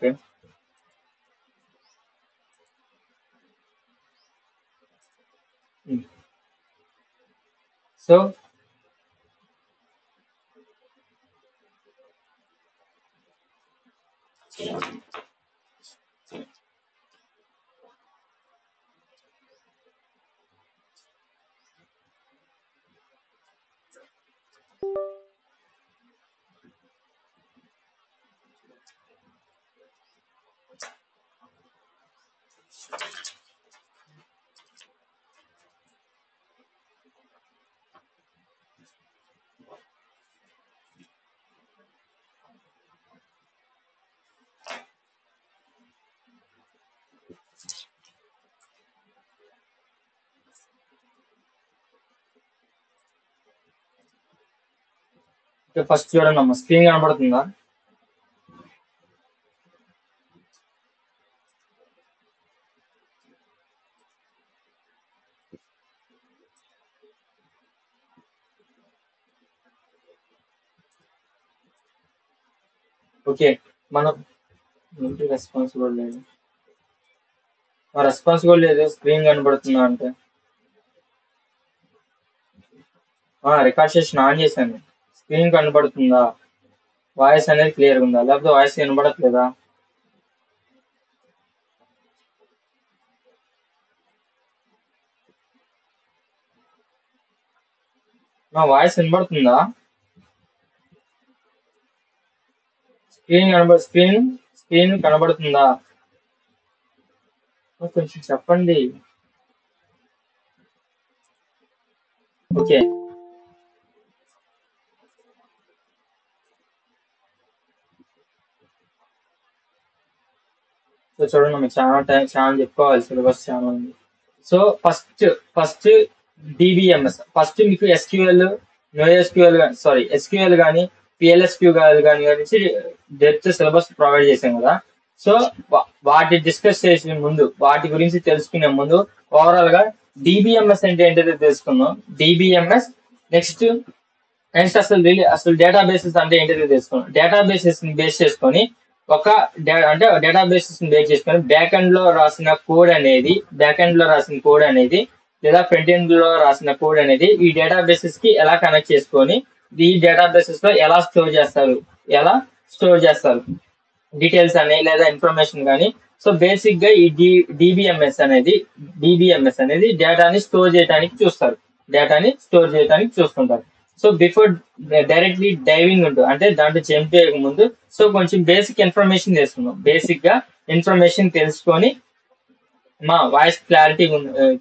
Okay. So first చూడండి అమ్మా, screen కనబడుతుందా? ఓకే. మనం రెస్పాన్సిబుల్ లేదు, రెస్పాన్సిబుల్ లేదు, స్క్రీన్ కనబడుతుందా అంటే రికార్డ్ సెషన్ ఆన్ చేశాను. స్క్రీన్ కనబడుతుందా, వాయిస్ అనేది క్లియర్గా ఉందా, లేకపోతే వాయిస్ వినబడట్లేదా? నా వాయిస్ వినబడుతుందా? స్క్రీన్ కనబడుతుందా? కొంచెం చెప్పండి. ఓకే. సో చూడండి, మీకు చాలా చెప్పుకోవాలి, సిలబస్ చాలా ఉంది. సో ఫస్ట్ డిబిఎంఎస్, ఫస్ట్ మీకు ఎస్క్యూఎల్, నోఎస్క్యూఎల్ సారీ ఎస్క్యూఎల్ కానీ పిఎల్ఎస్క్యూ కానీ డెప్త్ సిలబస్ ప్రొవైడ్ చేశాం కదా. సో వాటి డిస్కస్ చేసే ముందు, వాటి గురించి తెలుసుకునే ముందు ఓవరాల్ గా డిబిఎంఎస్ అంటే ఏంటో తెలుసుకుందాం. డిబిఎంఎస్ నెక్స్ట్ అసలు డేటాబేసెస్ అంటే ఏంటో తెలుసుకున్నాం. డేటాబేసెస్ ని బేస్ చేసుకొని అంటే డేటాబేసెస్ ని బేస్ చేసుకొని బ్యాక్ ఎండ్ లో రాసిన కోడ్ అనేది లేదా ఫ్రంట్ ఎండ్ లో రాసిన కోడ్ అనేది ఈ డేటాబేసెస్ కి ఎలా కనెక్ట్ చేసుకొని ఈ డేటాబేసెస్ లో ఎలా స్టోర్ చేస్తారు డీటెయిల్స్ అని లేదా ఇన్ఫర్మేషన్ కానీ. సో బేసిక్ గా ఈ డిబిఎంఎస్ అనేది డేటాని స్టోర్ చేయడానికి చూస్తుంటారు. సో బిఫోర్ డైరెక్ట్లీ డైవింగ్ అంటే దాంట్లో జంప్ చేయక ముందు కొంచెం బేసిక్ ఇన్ఫర్మేషన్ తెలుసుకుందాం. బేసిక్ గా ఇన్ఫర్మేషన్ తెలుసుకొని మా వాయిస్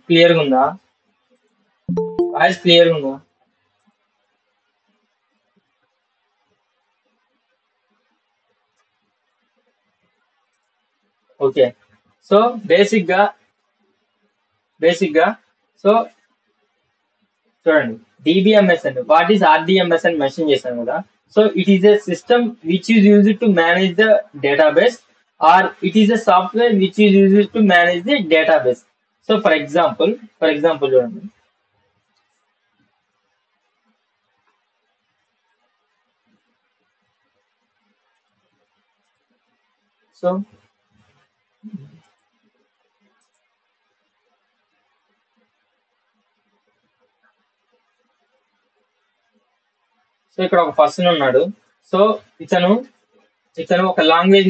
క్లియర్గా ఉందా? వాయిస్ క్లియర్గా ఉందా? ఓకే. సో బేసిక్ గా సో చూడండి, డిబిఎంఎస్ అండి, వాట్ ఈస్ ఆర్డిఎంఎస్ అని మెన్షన్ చేశాను కదా. So it is a system which is used to manage the database or it is a software which is used to manage the database. So for example చూడండి, so ఇక్కడ ఒక person ఉన్నాడు. So ఇతను ఒక language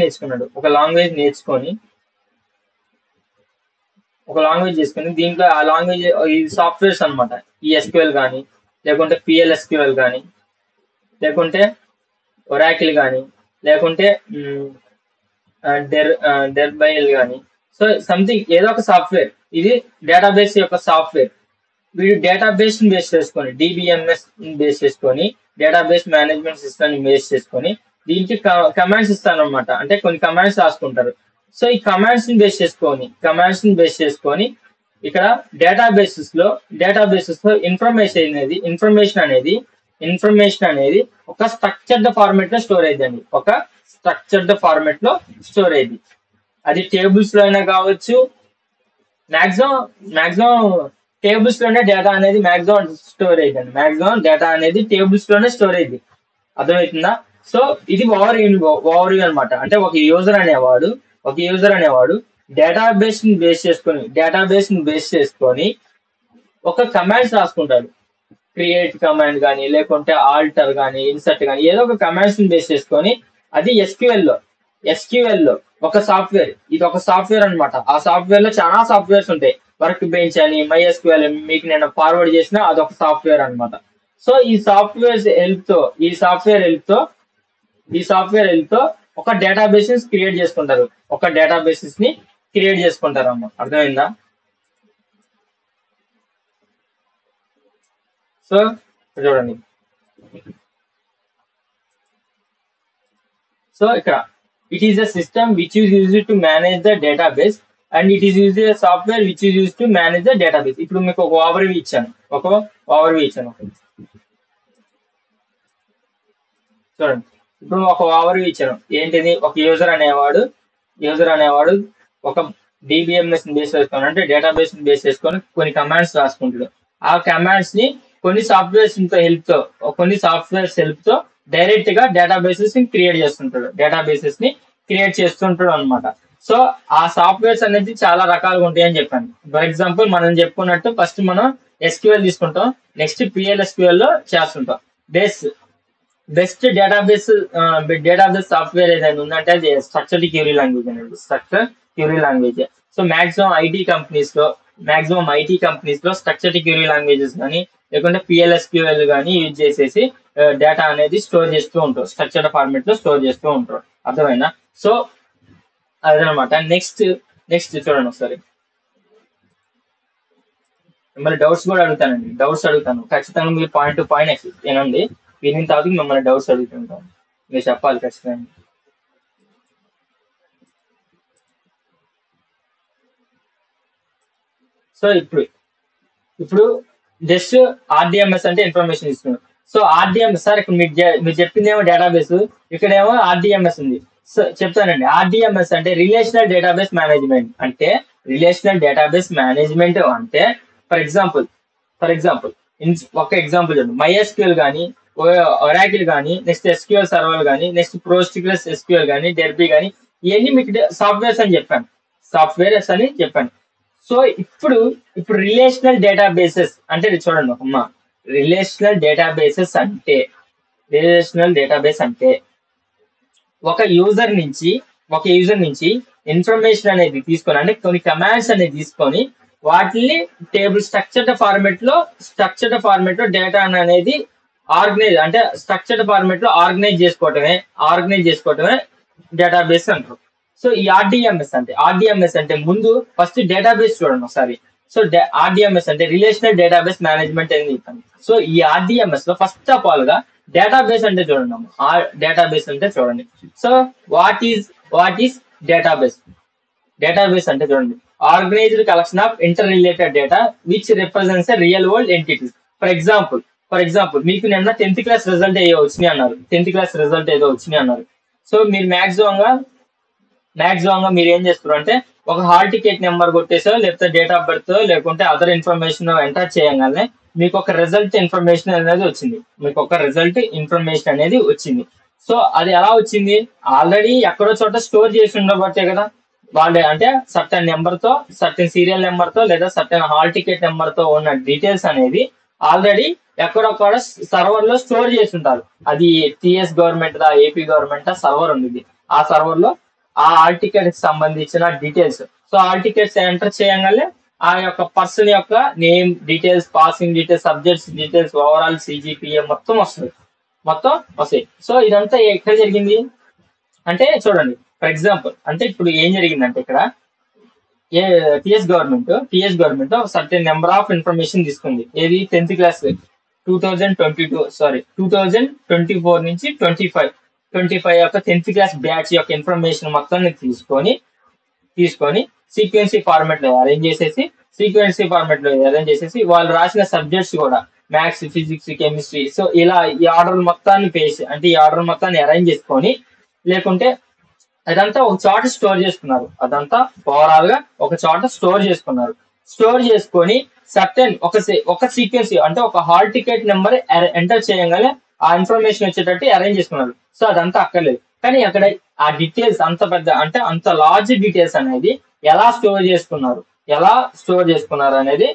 నేర్చుకొని దీంట్లో ఆ language ఈ సాఫ్ట్వేర్స్ అనమాట. ఈ ఎస్క్యూఎల్ కానీ, లేకుంటే పిఎల్ఎస్క్యూఎల్ కానీ, లేకుంటే ఒరాకిల్ కానీ, లేకుంటే డెర్బైల్ కానీ. సో సంథింగ్ ఏదో ఒక సాఫ్ట్వేర్, ఇది డేటాబేస్ యొక్క సాఫ్ట్వేర్. వీడు డేటాబేస్ ని బేస్ చేసుకొని డిబిఎంఎస్ బేస్ చేసుకొని డేటాబేస్ మేనేజ్మెంట్ సిస్టమ్ ని బేస్ చేసుకొని దీనికి కమాండ్స్ ఇస్తానమాట. అంటే కొన్ని కమాండ్స్ రాసుకుంటారు. సో ఈ కమాండ్స్ ని బేస్ చేసుకొని ఇక్కడ డేటాబేసెస్ లో ఇన్ఫర్మేషన్ అనేది ఒక స్ట్రక్చర్డ్ ఫార్మేట్ లో స్టోర్ అయింది. అది టేబుల్స్ లో అయినా కావచ్చు. మాక్సిమం టేబుల్స్ లోనే డేటా అనేది స్టోర్ అయిందండి. మాక్సిమం డేటా అనేది టేబుల్స్ లోనే స్టోర్ అయింది. అర్థమవుతుందా? సో ఇది ఓవర్ వ్యూ అనమాట. అంటే ఒక యూజర్ అనేవాడు డేటాబేస్ ని బేస్ చేసుకొని ఒక కమాండ్స్ రాసుకుంటాడు. క్రియేట్ కమాండ్ కానీ, లేకుంటే ఆల్టర్ కానీ, ఇన్సర్ట్ కానీ, ఏదో ఒక కమాండ్స్ ని బేస్ చేసుకొని అది ఎస్క్యూఎల్ లో ఒక సాఫ్ట్వేర్, ఇది ఒక సాఫ్ట్వేర్ అనమాట. ఆ సాఫ్ట్వేర్ లో చాలా సాఫ్ట్వేర్స్ ఉంటాయి. వర్క్ బెంచ్ అని, MySQL మీకు నేను ఫార్వర్డ్ చేసిన అదొక సాఫ్ట్వేర్ అనమాట. సో ఈ సాఫ్ట్వేర్ హెల్ప్ తో ఒక డేటాబేసెస్ క్రియేట్ చేసుకుంటారు. అమ్మ, అర్థమైందా? సో చూడండి, సో ఇక్కడ it is a system which is used to manage the database and it is use software which is use to manage the database. ఇప్పుడు మీకు ఒక ఓవర్వ్యూ ఇచ్చాను. చూడండి, ఇప్పుడు ఒక ఓవర్వ్యూ ఇచ్చాను. ఏంటిది? ఒక యూజర్ అనేవాడు ఒక DBMS ని బేస్ చేసుకొని, అంటే డేటాబేస్ ని బేస్ చేసుకొని కొన్ని కమాండ్స్ రాసుకుంటాడు. ఆ కమాండ్స్ ని కొన్ని సాఫ్ట్వేర్స్ హెల్ప్ తో డైరెక్ట్ గా డేటాబేసెస్ ని క్రియేట్ చేస్తుంటాడు అనమాట. సో ఆ సాఫ్ట్వేర్స్ అనేది చాలా రకాలుగా ఉంటాయి అని చెప్పాను. ఫర్ ఎగ్జాంపుల్ మనం చెప్పుకున్నట్టు ఫస్ట్ మనం SQL తీసుకుంటాం, నెక్స్ట్ PLSQL లో చేస్తుంటాం. బెస్ట్ డేటాబేస్ సాఫ్ట్వేర్ ఏదైనా ఉందంటే అది structured query language. So maximum IT companies లో స్ట్రక్చర్డ్ క్వెరీ లాంగ్వేజెస్ కానీ, లేకుంటే PLSQL కానీ యూజ్ చేసేసి డేటా అనేది స్టోర్ చేస్తూ ఉంటారు. స్ట్రక్చర్డ్ ఫార్మేట్ లో స్టోర్ చేస్తూ ఉంటారు. అర్థమైనా? సో అదనమాట. నెక్స్ట్ చూడండి ఒకసారి. మిమ్మల్ని డౌట్స్ కూడా అడుగుతాను. ఖచ్చితంగా మీరు పాయింట్ టు పాయింట్ వినండి. వినిన తర్వాత మిమ్మల్ని డౌట్స్ అడుగుతుంటాను. మీరు చెప్పాలి ఖచ్చితంగా. సో ఇప్పుడు జస్ట్ RDMS అంటే ఇన్ఫర్మేషన్ ఇస్తున్నాం. సో RDMS సార్, ఇక్కడ మీరు చెప్పిందేమో డేటాబేస్, ఇక్కడేమో RDMS ఉంది. సో చెప్తానండి. RDMS అంటే రిలేషనల్ డేటాబేస్ మేనేజ్మెంట్. అంటే ఫర్ ఎగ్జాంపుల్ ఒక ఎగ్జాంపుల్ చూడండి. MySQL కానీ, Oracle కానీ, నెక్స్ట్ SQL సర్వర్ కానీ, నెక్స్ట్ PostgreSQL కానీ, Derby కానీ, ఇవన్నీ మీకు సాఫ్ట్వేర్స్ అని చెప్పాను. సో ఇప్పుడు రిలేషనల్ డేటాబేసెస్ అంటే చూడండి అమ్మా, రిలేషనల్ డేటాబేస్ అంటే ఒక యూజర్ నుంచి ఇన్ఫర్మేషన్ అనేది తీసుకొని, అంటే కొన్ని కమాండ్స్ అనేది తీసుకొని వాటిని టేబుల్ స్ట్రక్చర్డ్ ఫార్మేట్ లో డేటా అనేది ఆర్గనైజ్ చేసుకోవటమే డేటాబేస్ అంటారు. సో ఈ RDMS అంటే ముందు ఫస్ట్ డేటాబేస్ చూడండి ఒకసారి. సో RDMS అంటే రిలేషనల్ డేటాబేస్ మేనేజ్మెంట్ అని చెప్పాను. సో ఈ RDMS లో ఫస్ట్ ఆఫ్ ఆల్ గా డేటాబేస్ అంటే చూడండి. సో వాట్ ఈస్ డేటాబేస్ అంటే చూడండి, organised collection of inter related data which represents real world entities. For example మీకు నిన్న 10th క్లాస్ రిజల్ట్ ఏదో వచ్చినాయి అన్నారు. సో మీరు మాక్సిమం గా మీరు ఏం చేస్తారు అంటే ఒక హాల్ టికెట్ నెంబర్ కొట్టేసో, లేకపోతే డేట్ ఆఫ్ బర్త్, లేకుంటే అదర్ ఇన్ఫర్మేషన్ ఎంటర్ చేయగానే మీకు ఒక రిజల్ట్ ఇన్ఫర్మేషన్ అనేది వచ్చింది. సో అది ఎలా వచ్చింది? ఆల్రెడీ ఎక్కడో చోట స్టోర్ చేసి ఉండబట్టే కదా. వాళ్ళే అంటే సర్టన్ నెంబర్ తో, సర్టన్ సీరియల్ నెంబర్ తో, లేదా సర్టన్ హాల్ టికెట్ నెంబర్ తో ఉన్న డీటెయిల్స్ అనేది ఆల్రెడీ ఎక్కడొక్కడ సర్వర్ లో స్టోర్ చేసి ఉంటారు. అది TS గవర్నమెంట్ దా, AP గవర్నమెంట్ సర్వర్ ఉంది. ఆ సర్వర్ లో ఆ హాల్ టికెట్ కి సంబంధించిన details, so hall tickets enter చేయగానే ఆ యొక్క పర్సన్ యొక్క name details, passing details, subjects details, overall CGPA మొత్తం వస్తాయి. సో ఇదంతా ఎక్కడ జరిగింది అంటే చూడండి. ఫర్ ఎగ్జాంపుల్ అంటే ఇప్పుడు ఏం జరిగిందంటే ఇక్కడ TS government certain number of information తీసుకుంది. ఏది? 10th క్లాస్ 2024 నుంచి 25 యొక్క 10th క్లాస్ బ్యాచ్ యొక్క ఇన్ఫర్మేషన్ మొత్తాన్ని తీసుకొని సీక్వెన్సీ ఫార్మాట్ లో అరేంజ్ చేసేసి వాళ్ళు రాసిన సబ్జెక్ట్స్ కూడా మ్యాథ్స్, ఫిజిక్స్, కెమిస్ట్రీ, సో ఇలా ఈ ఆర్డర్ మొత్తాన్ని అరేంజ్ చేసుకొని, లేకుంటే అదంతా ఒక చోట స్టోర్ చేసుకున్నారు. ఓవరాల్ గా ఒక చోట స్టోర్ చేసుకొని సర్టెన్ ఒక సీక్వెన్స్ అంటే ఒక హాల్ టికెట్ నెంబర్ ఎంటర్ చేయగానే ఆ ఇన్ఫర్మేషన్ వచ్చేటట్టు అరేంజ్ చేసుకున్నారు. సో అదంతా అక్కర్లేదు. కానీ అక్కడ ఆ డీటెయిల్స్ అంత పెద్ద అంటే అంత లార్జ్ డీటెయిల్స్ అనేది ఎలా స్టోర్ చేసుకున్నారు అనేది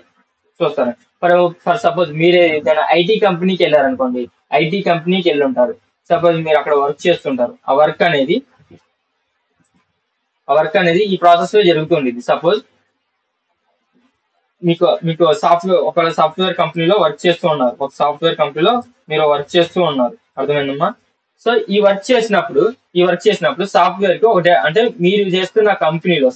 చూస్తారు. ఫర్ ఫర్ సపోజ్ మీరే ఏదైనా ఐటీ కంపెనీకి వెళ్ళారనుకోండి. ఐటీ కంపెనీకి వెళ్ళి ఉంటారు. సపోజ్ మీరు అక్కడ వర్క్ చేస్తుంటారు. ఆ వర్క్ అనేది ఈ ప్రాసెస్ లో జరుగుతుంది. సపోజ్ మీకు సాఫ్ట్వేర్ కంపెనీలో వర్క్ చేస్తూ ఉన్నారు. ఒక సాఫ్ట్వేర్ కంపెనీలో మీరు వర్క్ చేస్తూ ఉన్నారు. అర్థమైందమ్మా? సో ఈ వర్క్ చేసినప్పుడు సాఫ్ట్వేర్ కి అంటే మీరు చేస్తున్న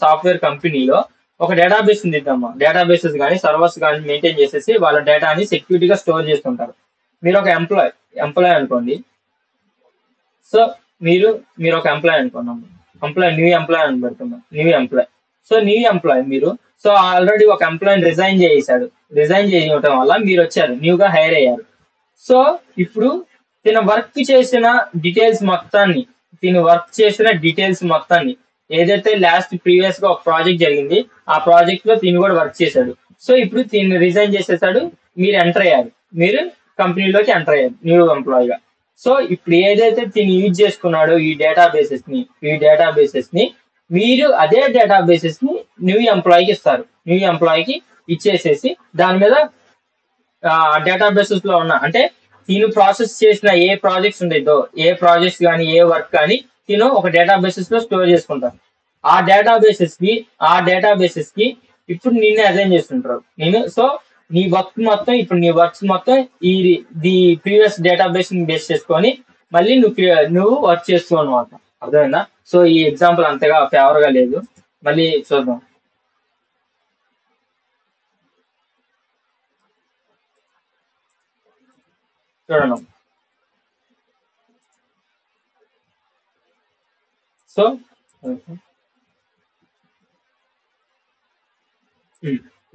సాఫ్ట్వేర్ కంపెనీలో ఒక డేటాబేస్ ఉంది ఇద్దమ్మా. డేటాబేసెస్ కానీ సర్వర్స్ కానీ మెయింటైన్ చేసేసి వాళ్ళ డేటాని సెక్యూరిటీగా స్టోర్ చేస్తుంటారు. మీరు ఒక ఎంప్లాయ్ అనుకోండి. సో మీరు ఒక ఎంప్లాయ్ అనుకున్నాం. న్యూ ఎంప్లాయ్ అని పెడుతున్నాం. న్యూ ఎంప్లాయ్ మీరు. సో ఆల్రెడీ ఒక ఎంప్లాయ్ రిజైన్ చేయడం వల్ల మీరు వచ్చారు, న్యూగా హైర్ అయ్యారు. సో ఇప్పుడు తిన వర్క్ చేసిన డీటెయిల్స్ మొత్తాన్ని ఏదైతే ప్రీవియస్ గా ఒక ప్రాజెక్ట్ జరిగింది, ఆ ప్రాజెక్ట్ లో తిని కూడా వర్క్ చేశాడు. సో ఇప్పుడు తిని రిజైన్ చేసేసాడు, మీరు కంపెనీలోకి ఎంటర్ అయ్యారు న్యూ ఎంప్లాయ్ గా. సో ఇప్పుడు ఏదైతే తిని యూజ్ చేసుకున్నాడో ఈ డేటాబేసెస్ ని మీరు అదే డేటాబేసెస్ ని న్యూ ఎంప్లాయీకి ఇస్తారు. న్యూ ఎంప్లాయీకి ఇచ్చేసేసి దాని మీద డేటాబేసెస్ లో ఉన్న అంటే తిను ప్రాసెస్ చేసిన ఏ ప్రాజెక్ట్స్ కానీ ఏ వర్క్ కానీ తిను ఒక డేటాబేసెస్ లో స్టోర్ చేసుకుంటారు. ఆ డేటాబేసెస్ కి ఇప్పుడు నిన్ను అసైన్ చేస్తుంటారు. సో నీ వర్క్స్ మొత్తం ది ప్రీవియస్ డేటాబేస్ ని బేస్ చేసుకొని మళ్ళీ నువ్వు వర్క్ చేస్తూ అనమాట. అర్థమైందా? సో ఈ ఎగ్జాంపుల్ అంతగా ఫేవర్ గా లేదు. మళ్ళీ చూద్దాం. చూడండి. సో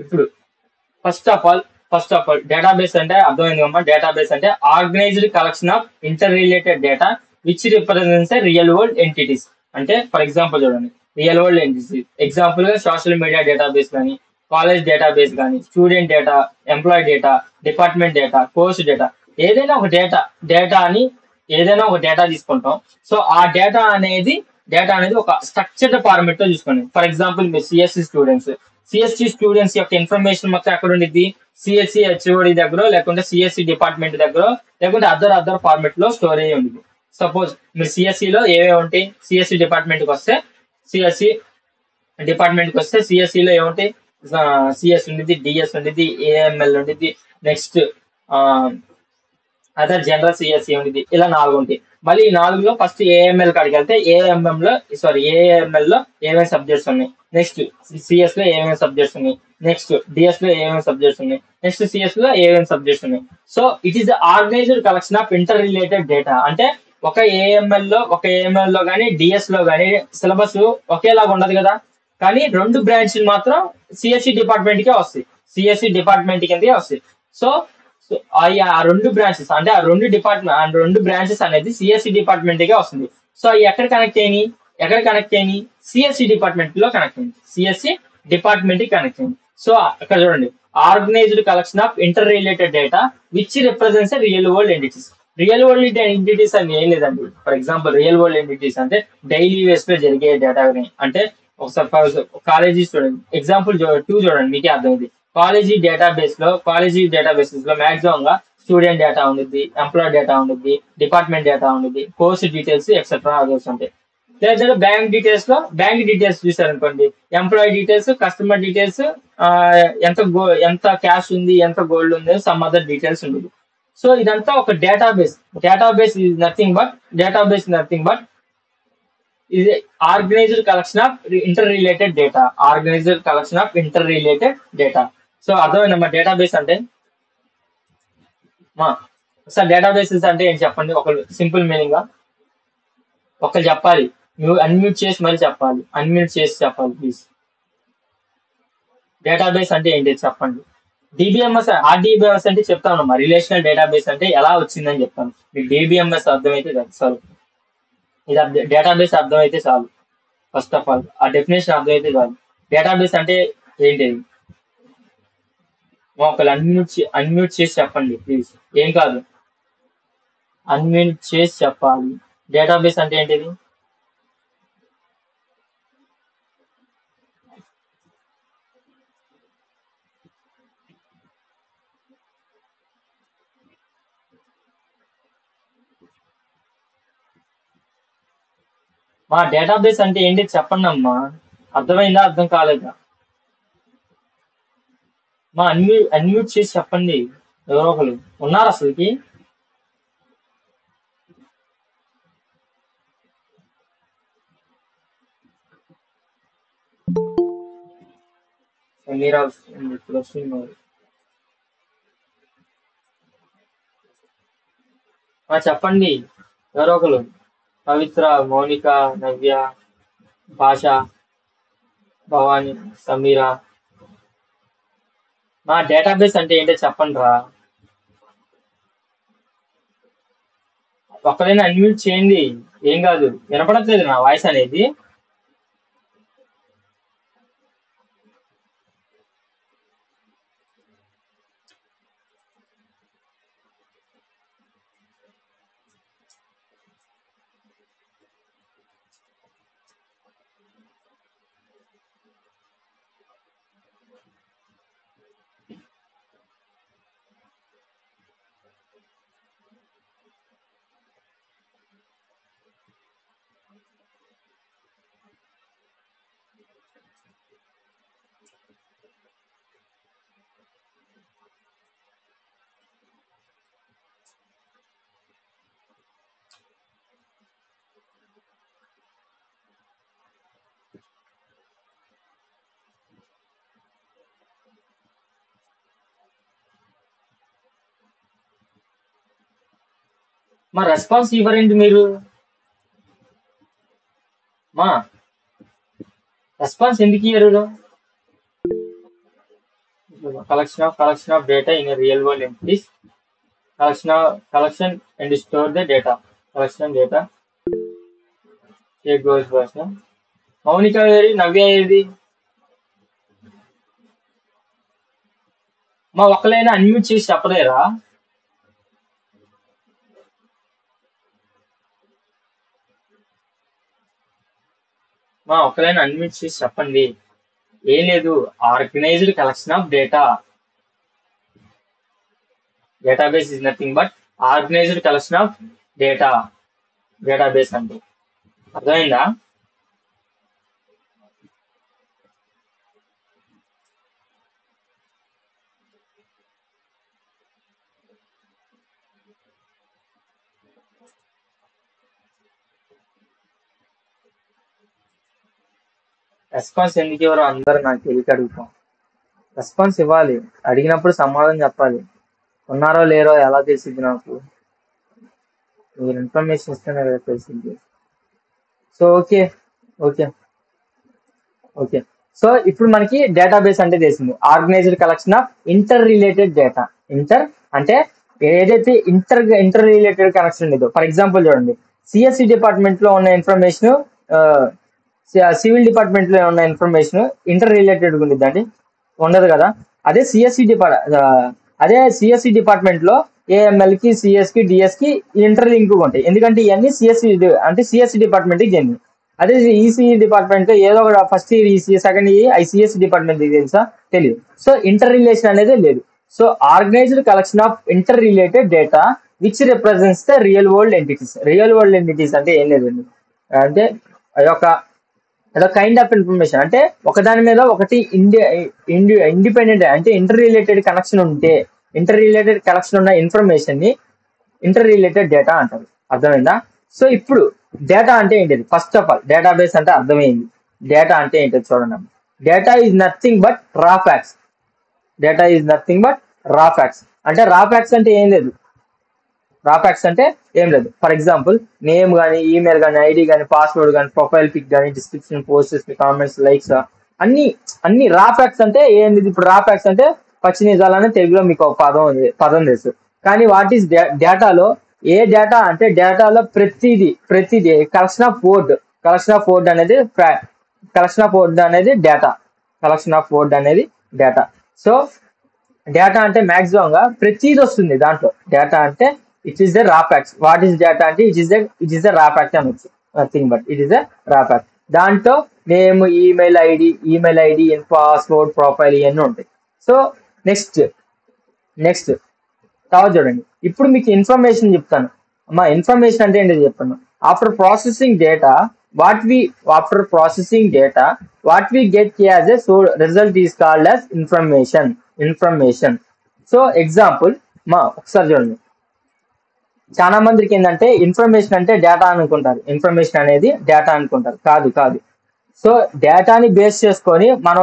ఇప్పుడు ఫస్ట్ ఆఫ్ ఆల్ డేటాబేస్ అంటే అర్థమైందమ్మా. డేటాబేస్ అంటే organized collection of inter related data which represents real world entities. అంటే ఫర్ ఎగ్జాంపుల్ చూడండి, రియల్ వరల్డ్ ఎంటిటీస్ ఎగ్జాంపుల్ గా సోషల్ మీడియా డేటాబేస్ కానీ, కాలేజ్ డేటాబేస్ కానీ, student data, employee data, department data, course data, ఏదైనా ఒక data తీసుకుంటాం. So ఆ data అనేది ఒక స్ట్రక్చర్డ్ ఫార్మెట్ లో చూసుకోండి. ఫర్ ఎగ్జాంపుల్ మీరు సిఎస్సి స్టూడెంట్స్ యొక్క ఇన్ఫర్మేషన్ మొత్తం ఎక్కడ ఉండిద్ది? సిఎస్సి హెచ్ఓడి దగ్గర, లేకుంటే సిఎస్సి డిపార్ట్మెంట్ దగ్గర, లేకుంటే అదర్ ఫార్మెట్ లో స్టోర్ అయ్యి ఉంది. సపోజ్ మీరు సిఎస్సిలో ఏమేమి ఉంటాయి? సిఎస్సి డిపార్ట్మెంట్ కి వస్తే సిఎస్సిలో ఏముంటాయి? సిఎస్ ఉండిద్ది, డిఎస్ ఉండిద్ది, ఏఎంఎల్ ఉండిద్ది, నెక్స్ట్ అదర్ జనరల్ సిఎస్సి ఉండిద్ది. ఇలా 4 ఉంటాయి. మళ్ళీ ఈ 4లో ఫస్ట్ ఏఎంఎల్ కాడికి వెళ్తే ఏఎంఎల్ లో ఏమేమి సబ్జెక్ట్స్ ఉన్నాయి, నెక్స్ట్ సిఎస్ లో ఏమేమి సబ్జెక్ట్స్ ఉన్నాయి, నెక్స్ట్ డిఎస్ లో ఏమేమి సబ్జెక్ట్స్ ఉన్నాయి, నెక్స్ట్ సిఎస్ లో ఏమేమి సబ్జెక్ట్స్ ఉన్నాయి. So it is the organised collection of inter related data. అంటే ఒక ఏఎంఎల్ లో కానీ డిఎస్ లో కానీ సిలబస్ ఒకేలాగా ఉండదు కదా. కానీ 2 బ్రాంచ్లు మాత్రం సిఎస్సి డిపార్ట్మెంట్ కే వస్తాయి. కిందకే వస్తాయి. సో ఆ 2 బ్రాంచెస్ అంటే ఆ 2 బ్రాంచెస్ అనేది సిఎస్సి డిపార్ట్మెంట్ గా వస్తుంది. సో అవి ఎక్కడ కనెక్ట్ అయినాయి? సిఎస్సి డిపార్ట్మెంట్ లో కనెక్ట్ అయింది. సో అక్కడ చూడండి, organised collection of inter related data which represents real world entities. Real world entities అని ఏం లేదండి. For example real world entities అంటే డైలీ వేస్ లో జరిగే డేటా. అంటే ఒకసారి కాలేజీ స్టూడెంట్ ఎగ్జాంపుల్ 2 చూడండి, మీకే అర్థమైంది. కాలేజీ డేటాబేసెస్ లో మాక్సిమం గా స్టూడెంట్ డేటా ఉంటుంది, ఎంప్లాయ్ డేటా ఉంటుంది, డిపార్ట్మెంట్ డేటా ఉంటుంది, కోర్స్ డీటెయిల్స్ ఎక్సెట్రా అదర్స్ ఉంటాయి. లేదా బ్యాంక్ డీటెయిల్స్ చూసారనుకోండి, ఎంప్లాయీ డీటెయిల్స్, కస్టమర్ డీటెయిల్స్, ఎంత క్యాష్ ఉంది, ఎంత గోల్డ్ ఉంది, సమ్ అదర్ డీటెయిల్స్ ఉంటుంది. సో ఇదంతా ఒక డేటాబేస్ ఈజ్ నథింగ్ బట్ ఇది organised collection of inter related data. Data అర్థమైందమ్మా డేటాబేస్ అంటే. సార్ డేటాబేసెస్ అంటే ఏంటి చెప్పండి, ఒక సింపుల్ మీనింగ్ గా ఒకరు చెప్పాలి. నువ్వు అన్మ్యూట్ చేసి మళ్ళీ చెప్పాలి. ప్లీజ్. డేటాబేస్ అంటే ఏంటి చెప్పండి. ఆర్డీబీఎంఎస్ అంటే చెప్తాను. రిలేషనల్ డేటాబేస్ అంటే ఎలా వచ్చిందని చెప్తాను. మీకు డిబిఎంఎస్ అర్థమైతే చాలు. ఇది డేటాబేస్ అర్థమైతే చాలు. ఫస్ట్ ఆఫ్ ఆల్ ఆ డెఫినేషన్ అర్థమైతే చాలు. డేటాబేస్ అంటే ఏంటిది? ఒకళ్ళు అన్మ్యూట్ చేసి చెప్పండి ప్లీజ్. ఏం కాదు. అన్మ్యూట్ చేసి చెప్పాలి. డేటాబేస్ అంటే ఏంటిది? మా డేటాబేస్ అంటే ఏంటి చెప్పండి అమ్మా. అర్థమైందా, అర్థం కాలేదా? మా అన్మ్యూట్ చేసి చెప్పండి. ఎవరో ఒకరు ఉన్నారు అసలుకి. మీరా వస్తుంది, ఇప్పుడు వస్తున్నారు. చెప్పండి ఎవరో ఒకరు. పవిత్ర, మౌనిక, నవ్య, భాష, భవాని, సమీరా. మా డేటాబేస్ అంటే ఏంటో చెప్పండి రా. ఒక్కరైనా అన్మ్యూట్ చేయండి, ఏం కాదు. వినపడట్లేదు నా వాయిస్ అనేది? మా రెస్పాన్స్ ఇవ్వరండి మీరు. మా రెస్పాన్స్ ఎందుకు ఇవ్వరు? collection of data in a real world entities. Collection and store the data. Collection data. Take goes version. Mounika ఏది, నవ్య ఏది? మా ఒక్కలైనా అన్మ్యూట్ చేసి చెప్పలేరా? మా ఒక్కలైనా అన్మ్యూట్ చేసి చెప్పండి. ఏం లేదు, organised collection of data. Database is nothing but organised collection of data. Database అంటే అర్థమైందా? రెస్పాన్స్ ఎందుకు ఎవరో అందరూ నాకు తెలియక అడుగుతాం. రెస్పాన్స్ ఇవ్వాలి, అడిగినప్పుడు సమాధానం చెప్పాలి. ఉన్నారో లేరో ఎలా తెలిసింది నాకు? మీరు ఇన్ఫర్మేషన్ ఇస్తేనే కదా తెలిసింది. So okay okay okay so ఇప్పుడు మనకి డేటాబేస్ అంటే తెలిసింది. Organised collection of inter related data. Inter అంటే ఏదైతే ఇంటర్ రిలేటెడ్ కనెక్షన్ ఉండేదో. ఫర్ ఎగ్జాంపుల్ చూడండి, సిఎస్సి డిపార్ట్మెంట్ లో ఉన్న ఇన్ఫర్మేషన్ సివిల్ డిపార్ట్మెంట్ లో ఉన్న ఇన్ఫర్మేషన్ ఇంటర్ రిలేటెడ్ ఉండిద్దండి, ఉండదు కదా. అదే సిఎస్సి డిపార్ట్మెంట్ లో ఏఎంఎల్ కి, సిఎస్ కి, డిఎస్ కి ఇంటర్ లింక్ ఉంటాయి. ఎందుకంటే ఇవన్నీ సిఎస్సి అంటే సిఎస్సి డిపార్ట్మెంట్ కి చెంది. అదే ఈసీఈ డిపార్ట్మెంట్ లో ఏదో ఒక first year ECE, second year ICS department తెలుసా? తెలియదు. సో ఇంటర్ రిలేషన్ అనేది లేదు. So organised collection of inter related data which represents the real world entities. Real world entities అంటే ఏం లేదండి, అంటే అదొక కైండ్ ఆఫ్ ఇన్ఫర్మేషన్. అంటే ఒకదాని మీద ఒకటి ఇండిపెండెంట్ అంటే ఇంటర్ రిలేటెడ్ కనెక్షన్ ఉంటే, ఇంటర్ రిలేటెడ్ కనెక్షన్ ఉన్న ఇన్ఫర్మేషన్ ని ఇంటర్ రిలేటెడ్ డేటా అంటారు. అర్థమైందా? సో ఇప్పుడు డేటా అంటే ఏంటిది? ఫస్ట్ ఆఫ్ ఆల్ డేటాబేస్ అంటే అర్థమైంది. డేటా అంటే ఏంటో చూడండి. డేటా ఈజ్ నథింగ్ బట్ రా facts. Data is nothing but రా ఫ్యాక్ట్స్. అంటే రా ఫ్యాక్ట్స్ అంటే ఏం లేదు. రా ఫ్యాక్ట్స్ అంటే ఏం లేదు. ఫర్ ఎగ్జాంపుల్ నేమ్ కానీ, ఈమెయిల్ కానీ, ఐడి కానీ, పాస్వర్డ్ కానీ, ప్రొఫైల్ పిక్ కానీ, డిస్క్రిప్షన్, పోస్టర్స్, కామెంట్స్, లైక్స్, అన్ని రా ఫ్యాక్ట్స్ అంటే ఏంది? ఇప్పుడు రా ఫ్యాక్ట్స్ అంటే పచ్చి నిజాలని తెలుగులో మీకు ఒక పదం తెలుసు. కానీ వాట్ ఈస్ డేటాలో ఏ డేటా అంటే డేటాలో ప్రతిదీ కలెక్షన్ ఆఫ్ వర్డ్ అనేది డేటా. కలెక్షన్ ఆఫ్ వర్డ్ అనేది డేటా. సో డేటా అంటే మాక్సిమం గా ప్రతిది వస్తుంది దాంట్లో. డేటా అంటే it is the raw facts. What is data అంటే it is the raw fact అనొచ్చు, nothing but it is the raw fact. దాంట్లో name, email ID, password, profile ఇవన్నీ ఉంటాయి. సో నెక్స్ట్ తర్వాత చూడండి, ఇప్పుడు మీకు ఇన్ఫర్మేషన్ చెప్తాను అమ్మా. ఇన్ఫర్మేషన్ అంటే ఏంటో చెప్తాను. After processing data what we get as a result is called as information. So example మా ఒకసారి చూడండి, చాలా మందికి ఏంటంటే ఇన్ఫర్మేషన్ అంటే డేటా అనుకుంటారు. ఇన్ఫర్మేషన్ అనేది డేటా అనుకుంటారు. కాదు. సో డేటాని బేస్ చేసుకొని మనం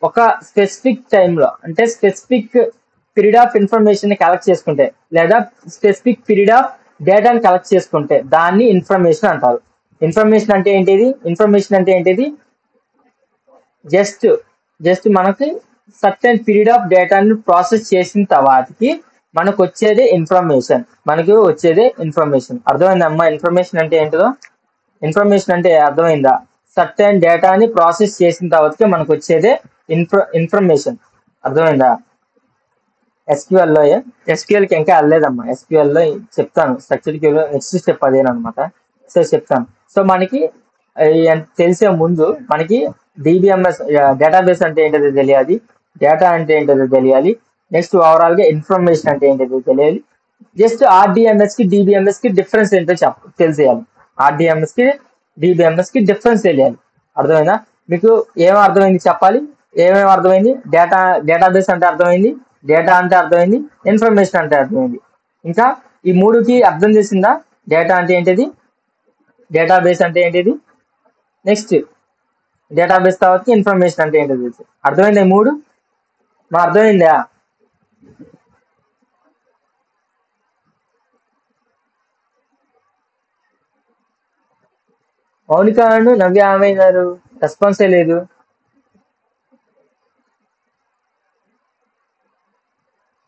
ఒక స్పెసిఫిక్ టైంలో, అంటే స్పెసిఫిక్ పీరియడ్ ఆఫ్ ఇన్ఫర్మేషన్ ని కలెక్ట్ చేసుకుంటే, లేదా స్పెసిఫిక్ పీరియడ్ ఆఫ్ డేటాని కలెక్ట్ చేసుకుంటే దాన్ని ఇన్ఫర్మేషన్ అంటారు. ఇన్ఫర్మేషన్ అంటే ఏంటిది? జస్ట్ మనకి సర్టెన్ పీరియడ్ ఆఫ్ డేటాని ప్రాసెస్ చేసిన తర్వాతకి మనకు వచ్చేదే ఇన్ఫర్మేషన్. అర్థమైందమ్మా? ఇన్ఫర్మేషన్ అంటే ఏంటిదో? ఇన్ఫర్మేషన్ అంటే అర్థమైందా? సర్టెన్ డేటాని ప్రాసెస్ చేసిన తర్వాతకి మనకు వచ్చేదే ఇన్ఫర్మేషన్. అర్థమైందా? ఎస్క్యూఎల్కి ఇంకా వెళ్ళలేదమ్మా. ఎస్క్యూఎల్లో చెప్తాను. స్ట్రక్చర్డ్ క్యూలో నెక్స్ట్ స్టెప్ అదేనమాట. సో చెప్తాను. సో మనకి తెలిసే ముందు మనకి డిబిఎంఎస్ డేటాబేస్ అంటే ఏంటో తెలియాలి, డేటా అంటే ఏంటో తెలియాలి. నెక్స్ట్ ఓవరాల్ గా ఇన్ఫర్మేషన్ అంటే ఏంటో తెలియాలి. జస్ట్ ఆర్డిఎంఎస్ కి డిబిఎంఎస్ కి డిఫరెన్స్ ఏంటో తెలిసేయాలి. ఆర్డిఎంఎస్ కి డిబిఎంఎస్ కి డిఫరెన్స్ తెలియాలి. అర్థమైందా? మీకు ఏమేమి అర్థమైంది చెప్పాలి. ఏమేమి అర్థమైంది? డేటాబేస్ అంటే అర్థమైంది, డేటా అంటే అర్థమైంది, ఇన్ఫర్మేషన్ అంటే అర్థమైంది. ఇంకా ఈ మూడుకి అర్థం చేసిందా? డేటా అంటే ఏంటిది, డేటాబేస్ అంటే ఏంటిది, నెక్స్ట్ డేటాబేస్ తర్వాత ఇన్ఫర్మేషన్ అంటే ఏంటో తెలుసు. అర్థమైందా? ఈ మూడు మా అర్థమైందా? మౌనిక నవ్య ఏమైనారు? రెస్పాన్సే లేదు.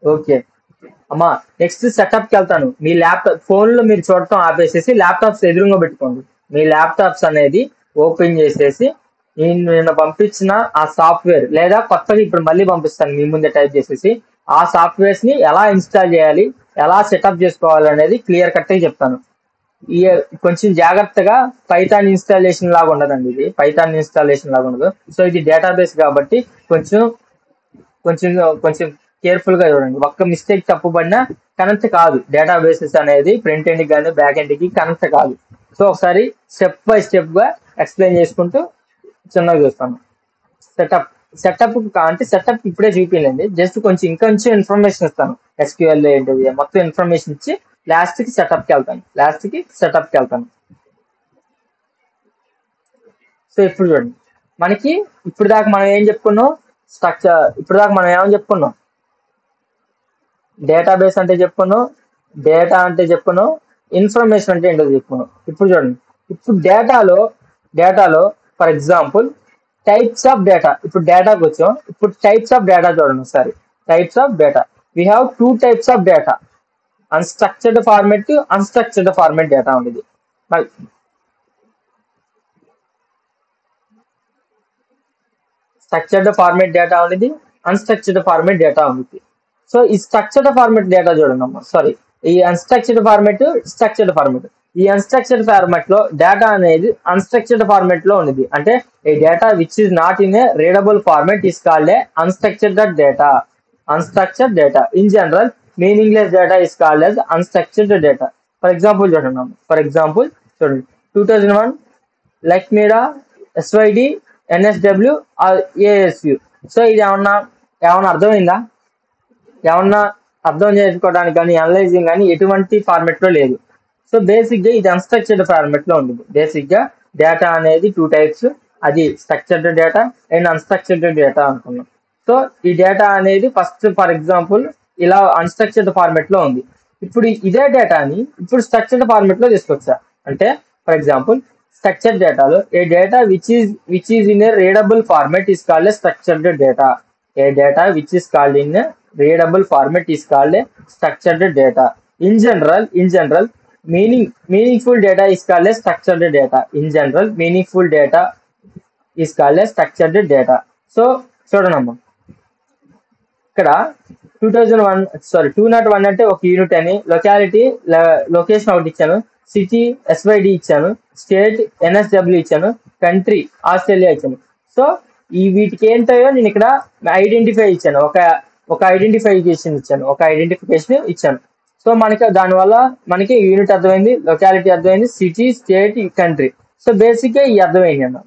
ఓకే అమ్మా, నెక్స్ట్ సెటప్ కి వెళ్తాను. మీ ల్యాప్టాప్ ఫోన్ లో మీరు చూడటం ఆపేసేసి ల్యాప్టాప్స్ ఎదురుగా పెట్టుకోండి. మీ ల్యాప్టాప్స్ అనేది ఓపెన్ చేసేసి నేను పంపించిన ఆ సాఫ్ట్వేర్, లేదా కొత్తగా ఇప్పుడు మళ్ళీ పంపిస్తాను మీ ముందే టైప్ చేసేసి, ఆ సాఫ్ట్వేర్స్ ని ఎలా ఇన్స్టాల్ చేయాలి, ఎలా సెటప్ చేసుకోవాలి అనేది క్లియర్ కట్ గా చెప్తాను. ఈ కొంచెం జాగ్రత్తగా, పైథాన్ ఇన్స్టాలేషన్ లాగా ఉండదండి ఇది. పైథాన్ ఇన్స్టాలేషన్ లాగా ఉండదు. సో ఇది డేటాబేస్ కాబట్టి కొంచెం కొంచెం కొంచెం కేర్ఫుల్ గా చూడండి. ఒక్క మిస్టేక్ తప్పుపడినా కనెక్ట్ కాదు. డేటాబేసెస్ అనేది ఫ్రంట్ ఎండ్ కానీ బ్యాక్ ఎండ్ కి కనెక్ట్ కాదు. సో ఒకసారి స్టెప్ బై స్టెప్ గా ఎక్స్ప్లెయిన్ చేసుకుంటూ చిన్నగా చూస్తాను. సెటప్ అంటే సెటప్ ఇప్పుడే చూపించండి. జస్ట్ కొంచెం ఇంకొంచెం ఇన్ఫర్మేషన్ ఇస్తాను. ఎస్క్యూఎల్ ఏంటిది మొత్తం ఇన్ఫర్మేషన్ ఇచ్చి లాస్ట్ కి సెటప్ కి వెళ్తాను. సో ఇప్పుడు చూడండి, మనకి ఇప్పుడు దాకా మనం ఏం చెప్పుకున్నాం? ఏమని చెప్పుకున్నాం? డేటాబేస్ అంటే చెప్పుకున్నాం, డేటా అంటే చెప్పుకున్నాం, ఇన్ఫర్మేషన్ అంటే ఏంటో చెప్పుకున్నాం. ఇప్పుడు చూడండి, ఇప్పుడు డేటాలో for example types of data. ఇప్పుడు డేటాకి వచ్చాం. ఇప్పుడు టైప్స్ ఆఫ్ డేటా చూడండి ఒకసారి. Types of data, we have 2 types of data. Unstructured format data ఉండేది. స్ట్రక్చర్డ్ ఫార్మెట్ డేటా ఉండేది, అన్స్ట్రక్చర్డ్ ఫార్మెట్ డేటా ఉంది. సో ఈ స్ట్రక్చర్డ్ ఫార్మెట్ డేటా చూడండి అమ్మా. సారీ, ఈ స్ట్రక్చర్డ్ ఫార్మెట్. ఈ అన్స్ట్రక్చర్డ్ ఫార్మెట్ లో డేటా అనేది అన్స్ట్రక్చర్డ్ ఫార్మెట్ లో ఉంది. అంటే ఈ data which is not in a readable format is called a unstructured data. In general, meaningless data is called as unstructured data. For example చూడండి 2001 లక్మీడా ఎస్వైడి NSW ఏఎస్యు. So ఇది ఏమన్నా అర్థమైందా? ఏమన్నా అర్థం చేసుకోవడానికి కానీ అనలైజింగ్ కానీ ఎటువంటి ఫార్మెట్ లో లేదు. సో బేసిక్ గా ఇది అన్స్ట్రక్చర్డ్ ఫార్మెట్ లో ఉంటుంది. బేసిక్ గా డేటా అనేది 2 types, అది structured data and unstructured data అనుకున్నాం. సో ఈ డేటా అనేది ఫస్ట్ ఫర్ ఎగ్జాంపుల్ ఇలా అన్స్ట్రక్చర్డ్ ఫార్మెట్ లో ఉంది. ఇప్పుడు ఇదే డేటాని ఇప్పుడు స్ట్రక్చర్డ్ ఫార్మెట్ లో తీసుకొచ్చా. అంటే ఫర్ ఎగ్జాంపుల్ స్ట్రక్చర్డ్ డేటాలో a data which is in a readable format is called a structured data. A data which is called in a readable format is called a structured data. In general, meaningful data is called a structured data. In general, meaningful data is called a structured data. So చూడండి ఇక్కడ 2001 sorry 201 అంటే ఒక unit అని, locality location ఒకటి ఇచ్చాను, city SYD ఇచ్చాను, state NSW ఇచ్చాను, country Australia ఇచ్చాను. సో ఈ వీటికి ఏంటో నేను ఇక్కడ ఐడెంటిఫై ఇచ్చాను, ఒక ఐడెంటిఫికేషన్ ఇచ్చాను, సో మనకి దానివల్ల మనకి యూనిట్ అర్థమైంది, లొకాలిటీ అర్థమైంది, city state country. So basic గా ఈ అర్థమైంది అన్న,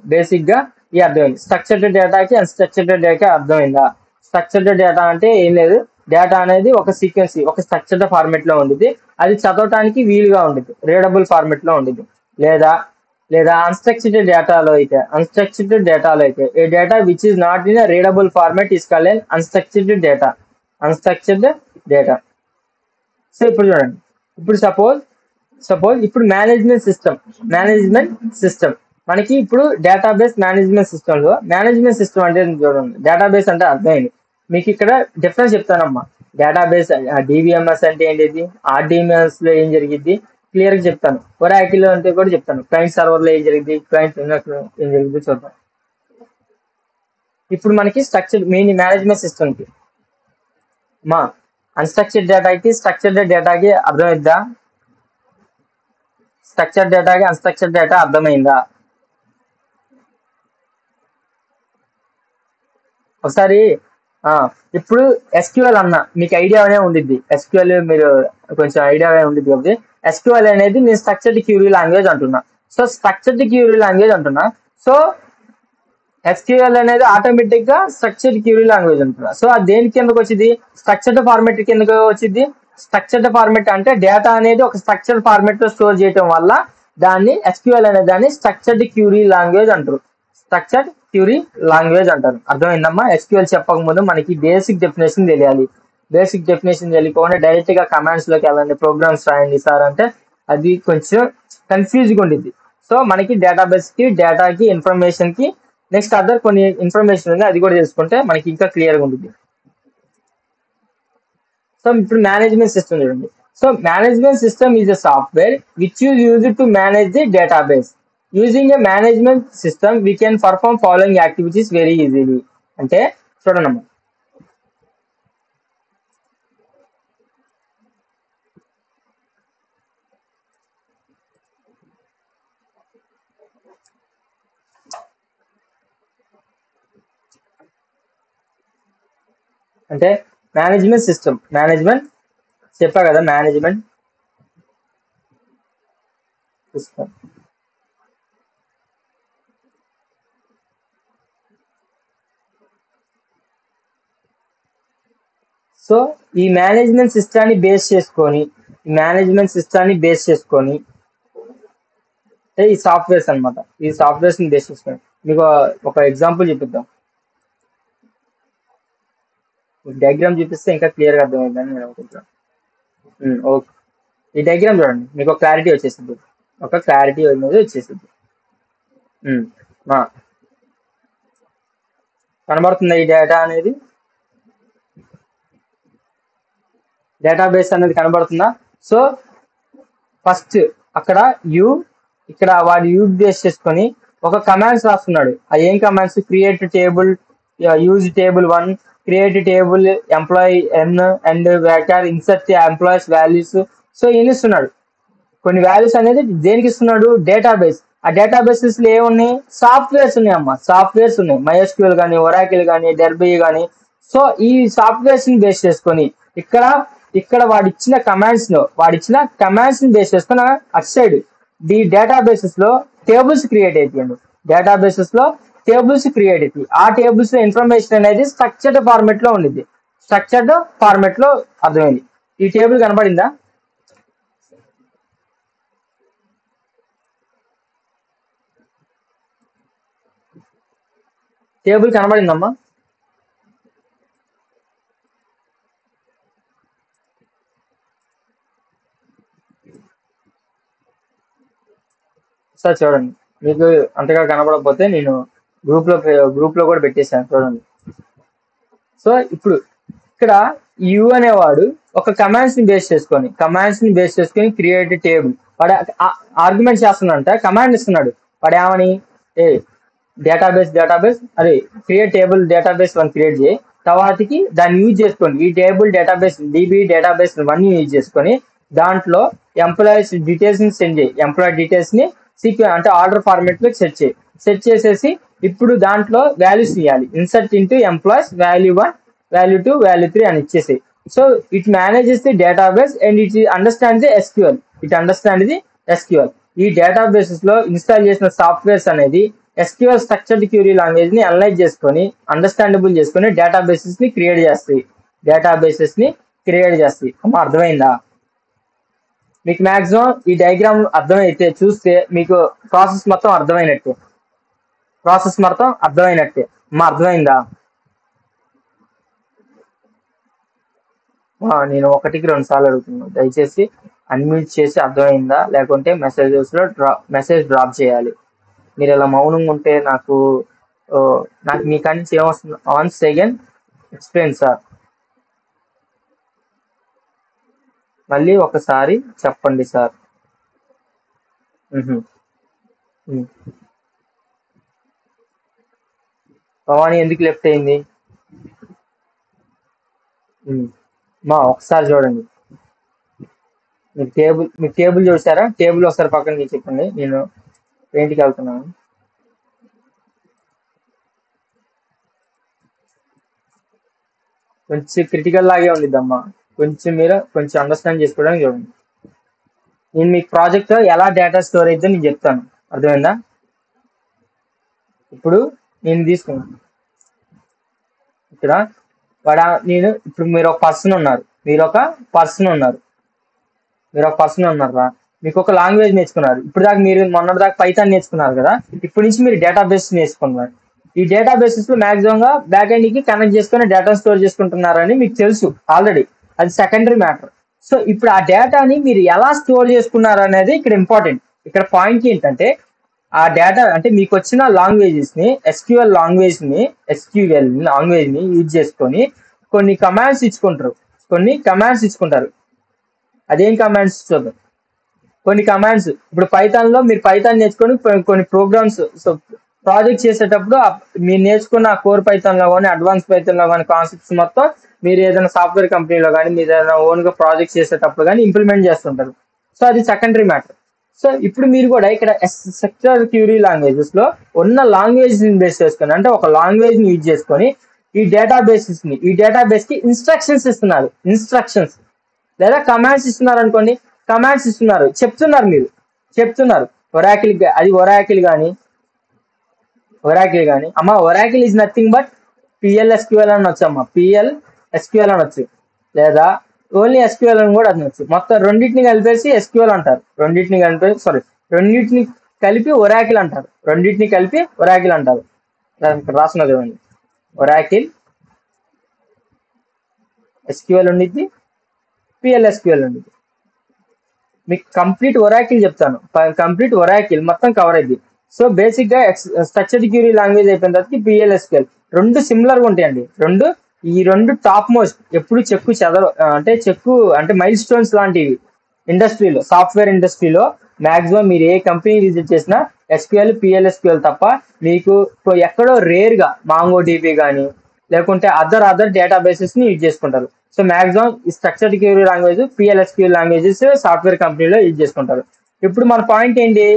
స్ట్రక్చర్డ్ డేటాకి అన్స్ట్రక్చర్డ్ డేటా అర్థమైందా? స్ట్రక్చర్డ్ డేటా అంటే ఏం లేదు, డేటా అనేది ఒక సీక్వెన్స్ ఒక స్ట్రక్చర్డ్ ఫార్మెట్ లో ఉంటుంది, అది చదవటానికి వీలుగా ఉంటుంది, రీడబుల్ ఫార్మెట్ లో ఉంటుంది. లేదా అన్స్ట్రక్చర్డ్ డేటాలో అయితే a data which is not in readable format is called an unstructured data. So ఇప్పుడు చూడండి, ఇప్పుడు సపోజ్ ఇప్పుడు మేనేజ్మెంట్ సిస్టమ్ మనకి ఇప్పుడు డేటాబేస్ మేనేజ్మెంట్ సిస్టమ్ అంటే చూడండి, డేటాబేస్ అంటే అర్థమైంది మీకు. ఇక్కడ డిఫరెన్స్ చెప్తానమ్మా, డేటాబేస్ DBMS అంటే ఏంటిది, RDBMS లో ఏం జరిగింది క్లియర్ గా చెప్తాను, ఒరాకిల్ లో అంటే కూడా చెప్తాను, క్లయింట్ సర్వర్ లో ఏం జరిగింది, క్లయింట్ ఏం జరిగింది చూద్దాం. ఇప్పుడు మనకి మేనేజ్మెంట్ సిస్టమ్ కి మా అన్స్ట్రక్చర్డ్ డేటాకి స్ట్రక్చర్డ్ డేటాకి అర్థమైద్దా? స్ట్రక్చర్డ్ డేటాకి అన్స్ట్రక్చర్డ్ డేటా అర్థమైందా? ఒకసారి ఇప్పుడు SQL అన్న మీకు ఐడియానే ఉండిద్ది, SQL మీరు కొంచెం ఐడియానే ఉండిద్ది కాబట్టి, SQL అనేది నేను స్ట్రక్చర్డ్ క్యూరీ లాంగ్వేజ్ అంటున్నా. సో SQL అనేది ఆటోమేటిక్ గా స్ట్రక్చర్డ్ క్యూరీ లాంగ్వేజ్ అంటున్నా. సో అది దేని కిందకు వచ్చింది, స్ట్రక్చర్డ్ ఫార్మెట్ కిందకు వచ్చింది. స్ట్రక్చర్డ్ ఫార్మెట్ అంటే డేటా అనేది ఒక స్ట్రక్చర్డ్ ఫార్మెట్ లో స్టోర్ చేయడం వల్ల దాన్ని SQL అనే దాన్ని స్ట్రక్చర్డ్ క్యూరీ లాంగ్వేజ్ అంటారు. అర్థమైందమ్మా? SQL చెప్పకముందు మనకి బేసిక్ డెఫినేషన్ తెలియాలి. బేసిక్ డెఫినేషన్ తెలియకుండా డైరెక్ట్ గా కమాండ్స్ లోకి వెళ్ళండి, ప్రోగ్రామ్స్ రాయండి సార్ అంటే అది కొంచెం కన్ఫ్యూజ్గా ఉండిద్ది. సో మనకి డేటాబేస్ కి డేటాకి ఇన్ఫర్మేషన్ కి నెక్స్ట్ అదర్ కొన్ని ఇన్ఫర్మేషన్ ఉంది, అది కూడా తెలుసుకుంటే మనకి ఇంకా క్లియర్గా ఉంటుంది. సో ఇప్పుడు మేనేజ్మెంట్ సిస్టమ్ చూడండి. So management system is a software which you use to manage the database. Using a management system we can perform following activities very easily. అంటే చూడండి, అంటే మేనేజ్మెంట్ సిస్టమ్ చెప్పా కదా, మేనేజ్మెంట్ సిస్టమ్. సో ఈ management సిస్టాన్ని base చేసుకొని ఈ softwares అనమాట, ఈ సాఫ్ట్వేర్స్ ని బేస్ చేసుకొని మీకు ఒక ఎగ్జాంపుల్ చూపిద్దాం. డయాగ్రామ్ చూపిస్తే ఇంకా క్లియర్ గా అర్థమైందని నేను అనుకుంటున్నాను. ఓకే, ఈ డయాగ్రామ్ చూడండి, మీకు ఒక క్లారిటీ వచ్చేసింది. కనబడుతుంది ఈ డేటా అనేది, డేటాబేస్ అనేది కనబడుతుందా? సో ఫస్ట్ అక్కడ ఇక్కడ వాడు బేస్ చేసుకొని ఒక కమాండ్స్ రాస్తున్నాడు. అది ఏం commands? Create table, use table 1, create table employee n and వేకార్, ఇన్సర్ట్ ఎంప్లాయీస్ వాల్యూస్. సో ఏం ఇస్తున్నాడు, కొన్ని వాల్యూస్ అనేది దేనికి ఇస్తున్నాడు? డేటాబేస్. ఆ డేటాబేసెస్ లో ఏమున్నాయి? సాఫ్ట్వేర్స్ ఉన్నాయి అమ్మా, MySQL కానీ, ఒరాకిల్ కానీ, డెర్బీ కానీ. సో ఈ సాఫ్ట్వేర్స్ ని బేస్ చేసుకొని ఇక్కడ వాడిచ్చిన కమాండ్స్ ని బేస్ చేసుకుని అటు సైడ్ ది డేటాబేసెస్ లో టేబుల్స్ క్రియేట్ అవుతాయండి. ఆ టేబుల్స్ లో ఇన్ఫర్మేషన్ అనేది స్ట్రక్చర్డ్ ఫార్మెట్ లో ఉండిద్ది. అర్థమైంది? ఈ టేబుల్ కనబడిందా? టేబుల్ కనబడిందమ్మా? సార్ చూడండి, మీకు అంతగా కనబడకపోతే నేను గ్రూప్ లో కూడా పెట్టేశాను, చూడండి. సో ఇప్పుడు ఇక్కడ యు అనేవాడు ఒక కమాండ్స్ ని బేస్ చేసుకొని క్రియేట్ టేబుల్, వాడు ఆర్గ్యుమెంట్ చేస్తున్నంట, కమాండ్ ఇస్తున్నాడు. వాడు ఏమని, డేటాబేస్ అదే క్రియేట్ టేబుల్ డేటాబేస్ 1 క్రియేట్ చేయి, తర్వాతకి దాన్ని యూజ్ చేసుకోండి. ఈ టేబుల్ డేటాబేస్ డిబి డేటాబేస్ ఇవన్నీ యూజ్ చేసుకొని దాంట్లో ఎంప్లాయీస్ డీటెయిల్స్ ని సెండ్ చేయి. ఎంప్లాయీ డీటెయిల్స్ ని అంటే ఆర్డర్ ఫార్మాట్ లో సెట్ చేసేసి ఇప్పుడు దాంట్లో వాల్యూస్ ఇవ్వాలి. Insert into employees value 1 value 2 value 3 అని ఇచ్చేసి so it manages the database and it understand the SQL. ఈ డేటాబేసెస్ లో ఇన్స్టాల్ చేసిన సాఫ్ట్వేర్స్ అనేది ఎస్క్యూఎల్ స్ట్రక్చర్డ్ క్యూరీ లాంగ్వేజ్ ని అనలైజ్ చేసుకొని అండర్స్టాండబుల్ చేసుకొని డేటాబేసెస్ ని క్రియేట్ చేస్తాయి. అమ్మా అర్థమైందా? మీకు మాక్సిమం ఈ డయాగ్రామ్ అర్థమైతే చూస్తే మీకు ప్రాసెస్ మొత్తం అర్థమైనట్టే. అమ్మా అర్థమైందా? నేను 1కి 2 సార్లు అడుగుతున్నాను. దయచేసి అన్మ్యూట్ చేసి అర్థమైందా లేకుంటే మెసేజ్ డ్రాప్ చేయాలి. మీరు ఇలా మౌనంగా ఉంటే నాకు మీ కానీ ఏమొస్తుంది? Once again explain sir. మళ్ళీ ఒకసారి చెప్పండి సార్. భవానీ ఎందుకు లెఫ్ట్ అయింది? ఒకసారి చూడండి. మీకు టేబుల్ చూసారా? టేబుల్ ఒకసారి పక్కన చెప్పండి. నేను పెయింట్కి వెళ్తున్నాను. కొంచెం క్రిటికల్ లాగే ఉండిద్దమ్మా. కొంచెం అండర్స్టాండ్ చేసుకోవడానికి చూడండి. నేను మీకు ప్రాజెక్ట్ ఎలా డేటా స్టోర్ అయితే నేను చెప్తాను. అర్థమైందా? ఇప్పుడు నేను తీసుకున్నాను ఇక్కడ ఇప్పుడు మీరు ఒక పర్సన్ ఉన్నారు. ఉన్నారా? మీకు ఒక లాంగ్వేజ్ నేర్చుకున్నారు. ఇప్పుడు దాకా మీరు మొన్నటిదాకా పైథాన్ నేర్చుకున్నారు కదా. ఇప్పటి నుంచి మీరు డేటాబేస్ నేర్చుకున్నారు. ఈ డేటాబేసెస్ లో మాక్సిమం గా బ్యాక్ ఎండ్ కి కనెక్ట్ చేసుకుని డేటా స్టోర్ చేసుకుంటున్నారని మీకు తెలుసు ఆల్రెడీ. అది సెకండరీ మ్యాటర్. సో ఇప్పుడు ఆ డేటాని మీరు ఎలా స్టోర్ చేసుకున్నారు అనేది ఇక్కడ ఇంపార్టెంట్. ఇక్కడ పాయింట్ ఏంటంటే ఆ డేటా అంటే మీకు వచ్చిన లాంగ్వేజెస్ ని ఎస్క్యూఎల్ లాంగ్వేజ్ ని యూజ్ చేసుకొని కొన్ని కమాండ్స్ ఇచ్చుకుంటారు. అదేం కమాండ్స్ చూద్దాం. కొన్ని కమాండ్స్ ఇప్పుడు పైథాన్ లో మీరు పైథాన్ నేర్చుకొని కొన్ని ప్రోగ్రామ్స్ ప్రాజెక్ట్ చేసేటప్పుడు మీరు నేర్చుకున్న కోర్ పైథాన్ లో కానీ అడ్వాన్స్ పైథాన్ లో కానీ కాన్సెప్ట్స్ మొత్తం మీరు ఏదైనా సాఫ్ట్వేర్ కంపెనీలో కానీ మీరు ఏదైనా ఓన్ గా ప్రాజెక్ట్ చేసేటప్పుడు కానీ ఇంప్లిమెంట్ చేస్తుంటారు. సో అది సెకండరీ మ్యాటర్. సో ఇప్పుడు మీరు కూడా ఇక్కడ స్ట్రక్చర్ క్యూరీ లాంగ్వేజెస్ లో ఉన్న లాంగ్వేజ్ ని బేస్ చేసుకొని అంటే ఒక లాంగ్వేజ్ ని యూజ్ చేసుకొని ఈ డేటాబేస్ కి ఇన్స్ట్రక్షన్స్ ఇస్తున్నారు. లేదా కమాండ్స్ ఇస్తున్నారు అనుకోండి. చెప్తున్నారు ఒరాకిల్ కానీ అమ్మ Oracle is nothing but PLSQL అని వచ్చమ్మా. PLSQL అనొచ్చు లేదా ఓన్లీ SQL అని కూడా అనొచ్చు. మొత్తం రెండింటిని కలిపేసి SQL అంటారు. రెండింటిని కలిపి ఒరాకిల్ అంటారు. రాస్తున్నది ఇవ్వండి. ఒరాకిల్ SQL ఉండిద్ది, PLSQL ఉండిద్ది. మీకు కంప్లీట్ ఒరాకిల్ చెప్తాను. మొత్తం కవర్ అయింది. సో బేసిక్ గా స్ట్రక్చర్డ్ క్యూరీ లాంగ్వేజ్ అయిపోయిన తర్వాత PLSQL రెండు సిమిలర్ గా ఉంటాయండి. ఈ రెండు టాప్ మోస్ట్. ఎప్పుడు చెక్కు అంటే మైల్ స్టోన్స్ లాంటివి ఇండస్ట్రీలో, సాఫ్ట్వేర్ ఇండస్ట్రీలో మాక్సిమం మీరు ఏ కంపెనీ విజిట్ చేసినా SQL PLSQL తప్ప మీకు ఎక్కడో రేర్ గా MongoDB కానీ లేకుంటే అదర్ డేటాబేసెస్ ని యూజ్ చేసుకుంటారు. సో మాక్సిమం ఈ structured query language PLSQL languages software కంపెనీలో యూజ్ చేసుకుంటారు. ఇప్పుడు మన పాయింట్ ఏంటి?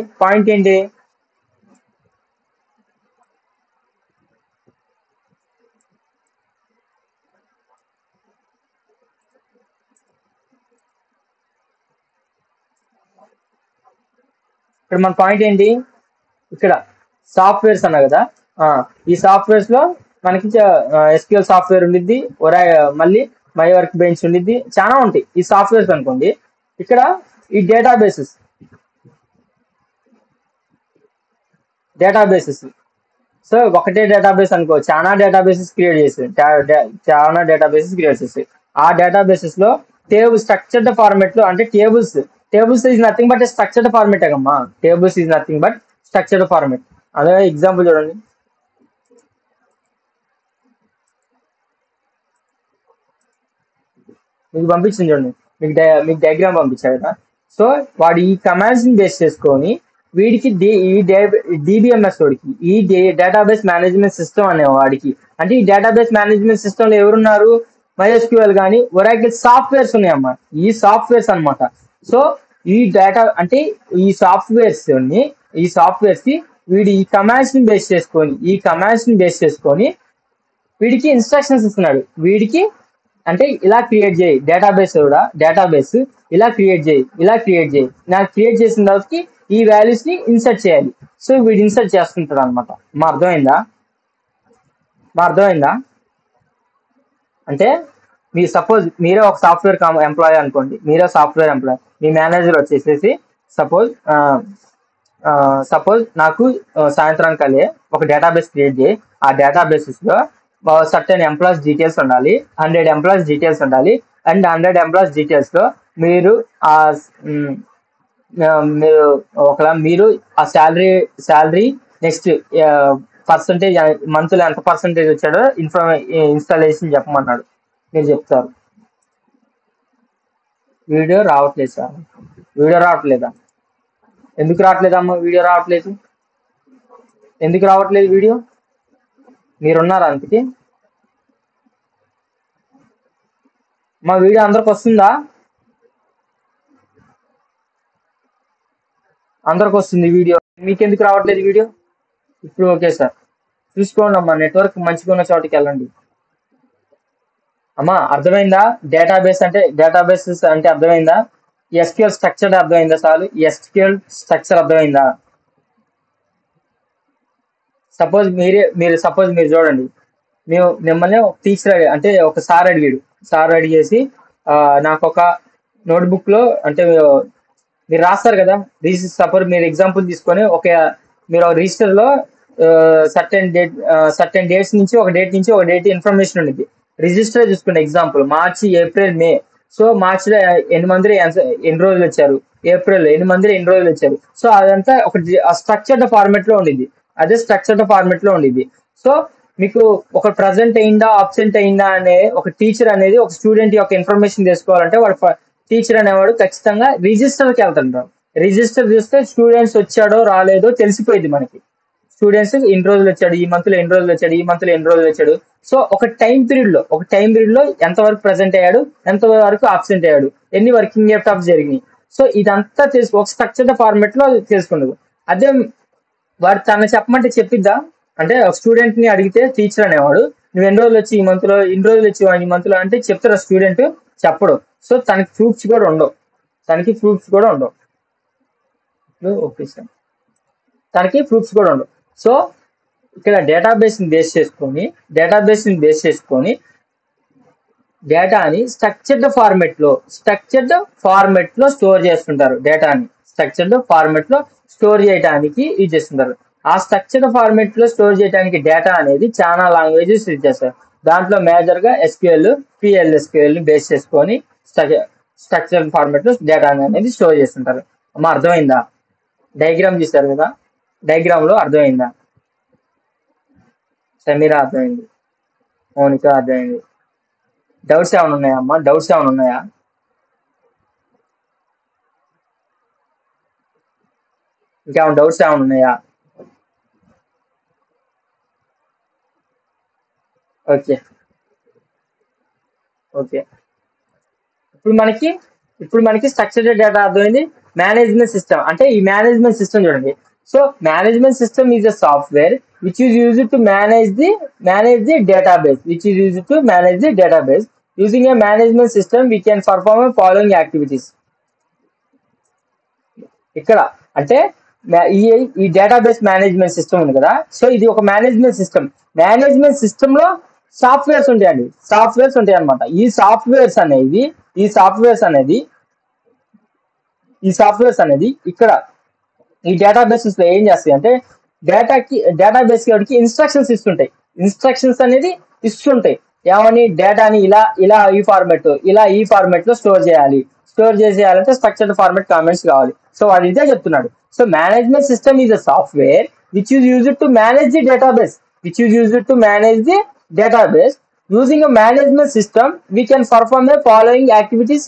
ఇక్కడ సాఫ్ట్వేర్స్ అన్నా కదా. ఈ సాఫ్ట్వేర్స్ లో మనకి SQL సాఫ్ట్వేర్ ఉండిద్ది, మళ్ళీ మై వర్క్ బెంచ్ ఉండిద్ది, చాలా ఉంటాయి ఈ సాఫ్ట్వేర్స్ అనుకోండి. ఇక్కడ ఈ డేటాబేసెస్ సో ఒకటే డేటాబేస్ అనుకో, చాలా డేటాబేసెస్ క్రియేట్ చేసి ఆ డేటాబేసెస్ లో స్ట్రక్చర్డ్ ఫార్మెట్ లో అంటే tables is nothing but structured format అమ్మా. అదే ఎగ్జాంపుల్ చూడండి. మీకు పంపించింది చూడండి. మీకు డయాగ్రామ్ పంపించారు కదా. సో వాడు ఈ కమాండ్స్ ని బేస్ చేసుకొని వీడికి ఈ డిబిఎంఎస్ వాడికి ఈ డేటాబేస్ మేనేజ్మెంట్ సిస్టమ్ అనే వాడికి, అంటే ఈ డేటాబేస్ మేనేజ్మెంట్ సిస్టమ్ లో ఎవరున్నారు, MySQL కానీ ఒరాకిల్ సాఫ్ట్వేర్స్ ఉన్నాయమ్మా, ఈ సాఫ్ట్వేర్స్ అన్నమాట. సో ఈ డేటా అంటే ఈ సాఫ్ట్వేర్స్ కి వీడి ఈ కమాండ్స్ ని బేస్ చేసుకొని వీడికి ఇన్స్ట్రక్షన్స్ ఇస్తున్నాడు. వీడికి అంటే ఇలా క్రియేట్ చేయి డేటాబేస్ ఇలా క్రియేట్ చేయి నాకు క్రియేట్ చేసిన తర్వాతకి ఈ వాల్యూస్ ని ఇన్సర్ట్ చేయాలి. సో వీడు ఇన్సర్ట్ చేస్తుంటాడు అనమాట. మా అర్థమైందా అంటే సపోజ్ మీరే ఒక సాఫ్ట్వేర్ ఎంప్లాయీ అనుకోండి, మీ మేనేజర్ వచ్చేసేసి సపోజ్ నాకు సాయంత్రం కలే ఒక డేటాబేస్ క్రియేట్ చేయి, ఆ డేటాబేసెస్ లో సర్టెన్ ఎంప్లాయీస్ డీటెయిల్స్ ఉండాలి, 100 ఎంప్లాయీస్ డీటెయిల్స్ ఉండాలి. అండ్ 100 ఎంప్లాయీస్ డీటెయిల్స్ లో మీరు మీరు ఆ శాలరీ నెక్స్ట్ పర్సంటేజ్, మంత్లో ఎంత పర్సంటేజ్ వచ్చాడో ఇన్స్టాలేషన్ చెప్పమన్నాడు, మీరు చెప్తారు. వీడియో రావట్లేదు సార్, వీడియో రావట్లేదా? ఎందుకు రావట్లేదమ్మా వీడియో రావట్లేదు? ఎందుకు రావట్లేదు వీడియో? మీరున్నారా అందుకే? మా వీడియో అందరికి వస్తుందా? అందరికి వస్తుంది వీడియో, మీకెందుకు రావట్లేదు వీడియో? ఇప్పుడు ఓకే సార్, చూసుకోండి అమ్మా, నెట్వర్క్ మంచిగా ఉన్న చోటికి వెళ్ళండి. అమ్మా అర్థమైందా? డేటాబేసెస్ అంటే అర్థమైందా? SQL స్ట్రక్చర్ అర్థమైందా? చాలు, SQL స్ట్రక్చర్ అర్థమైందా? సపోజ్ మీరు చూడండి, మిమ్మల్ని టీచర్ అంటే ఒక సార్ అడిగేసి నాకు ఒక నోట్బుక్ లో అంటే మీరు రాస్తారు కదా, సపోజ్ మీరు ఎగ్జాంపుల్ తీసుకొని మీరు రిజిస్టర్ లో సర్టెన్ డేట్స్ నుంచి ఒక డేట్ ఇన్ఫర్మేషన్ ఉండేది. రిజిస్టర్ చూసుకోండి, ఎగ్జాంపుల్ మార్చి, ఏప్రిల్, మే. సో మార్చిలో ఎన్ని మంది ఎన్ని రోజులు వచ్చారు, ఏప్రిల్ ఎన్ని మంది ఎన్ని రోజులు వచ్చారు. సో అదంతా ఒక స్ట్రక్చర్డ్ ఫార్మెట్ లో ఉండేది. సో మీకు ఒక ప్రజెంట్ అయిందా అబ్సెంట్ అయిందా అనే ఒక టీచర్ అనేది ఒక స్టూడెంట్ యొక్క ఇన్ఫర్మేషన్ తీసుకోవాలంటే వాడు టీచర్ అనేవాడు ఖచ్చితంగా రిజిస్టర్కి వెళ్తుంటారు. రిజిస్టర్ చూస్తే స్టూడెంట్స్ వచ్చాడో రాలేదో తెలిసిపోయింది మనకి. స్టూడెంట్స్ ఎన్ని రోజులు వచ్చాడు, ఈ మంత్ లో ఎన్ని రోజులు వచ్చాడు. సో ఒక టైం పీరియడ్ లో ఎంతవరకు ప్రెసెంట్ అయ్యాడు, ఎంతవరకు అబ్సెంట్ అయ్యాడు, ఎన్ని వర్కింగ్ ల్యాప్టాప్స్ జరిగినాయి. సో ఇదంతా ఒక స్ట్రక్చర్డ్ ఫార్మెట్ లో తెలుసుకున్నది. అదే వాడు తను చెప్పమంటే చెప్పిద్దా? అంటే ఒక స్టూడెంట్ ని అడిగితే టీచర్ అనేవాడు నువ్వు ఎన్ని రోజులు వచ్చి ఈ మంత్ లో, ఇన్ని రోజులు వచ్చి ఈ మంత్ లో అంటే చెప్తారా? స్టూడెంట్ చెప్పడు. సో తనకి ప్రూఫ్స్ కూడా ఉండవు. ఓకే సార్, తనకి ప్రూఫ్స్ కూడా ఉండవు. సో ఇక్కడ డేటాబేస్ ని బేస్ చేసుకొని డేటాని స్ట్రక్చర్డ్ ఫార్మెట్ లో స్టోర్ చేస్తుంటారు. డేటాని స్ట్రక్చర్డ్ ఫార్మెట్ లో స్టోర్ చేయడానికి యూజ్ చేస్తుంటారు. ఆ స్ట్రక్చర్డ్ ఫార్మెట్ లో స్టోర్ చేయడానికి డేటా అనేది చాలా లాంగ్వేజెస్ యూజ్ చేస్తారు. దాంట్లో మేజర్ గా SQL, PLSQL ని బేస్ చేసుకొని స్ట్రక్చర్డ్ ఫార్మెట్ లో డేటా అనేది స్టోర్ చేస్తుంటారు. అమ్మా అర్థమైందా? డయాగ్రామ్ చూస్తారు కదా, డయాగ్రామ్ లో అర్థమైందా? సమీరా అర్థమైంది, మౌనిక అర్థమైంది. డౌట్స్ ఏమైనా ఉన్నాయా అమ్మా? ఇంకేమైనా డౌట్స్ ఏమైనా ఉన్నాయా? ఓకే ఇప్పుడు మనకి స్ట్రక్చర్డ్ డేటా అర్థమైంది. మేనేజ్మెంట్ సిస్టమ్ అంటే ఈ మేనేజ్మెంట్ సిస్టమ్ చూడండి. So management system is a software which is used to manage the database. Using a management system we can perform the following activities. ఇక్కడ అంటే ఈ డేటాబేస్ మేనేజ్మెంట్ సిస్టమ్ ఉంది కదా, so ఇది ఒక మేనేజ్మెంట్ సిస్టమ్ లో softwares ఉంటాయి అనమాట. ఈ సాఫ్ట్వేర్స్ అనేది ఇక్కడ ఈ డేటాబేసెస్ లో ఏం చేస్తాయి అంటే డేటాబేస్ కి ఇన్స్ట్రక్షన్స్ ఇస్తుంటాయి. ఏమని? డేటాని ఇలా ఈ ఫార్మెట్ లో స్టోర్ చేయాలంటే స్ట్రక్చర్డ్ ఫార్మెట్ కామెంట్స్ కావాలి. సో వాడు ఇదే చెప్తున్నాడు. So management system is a software which is used to manage the database. Using a management system we can perform the following activities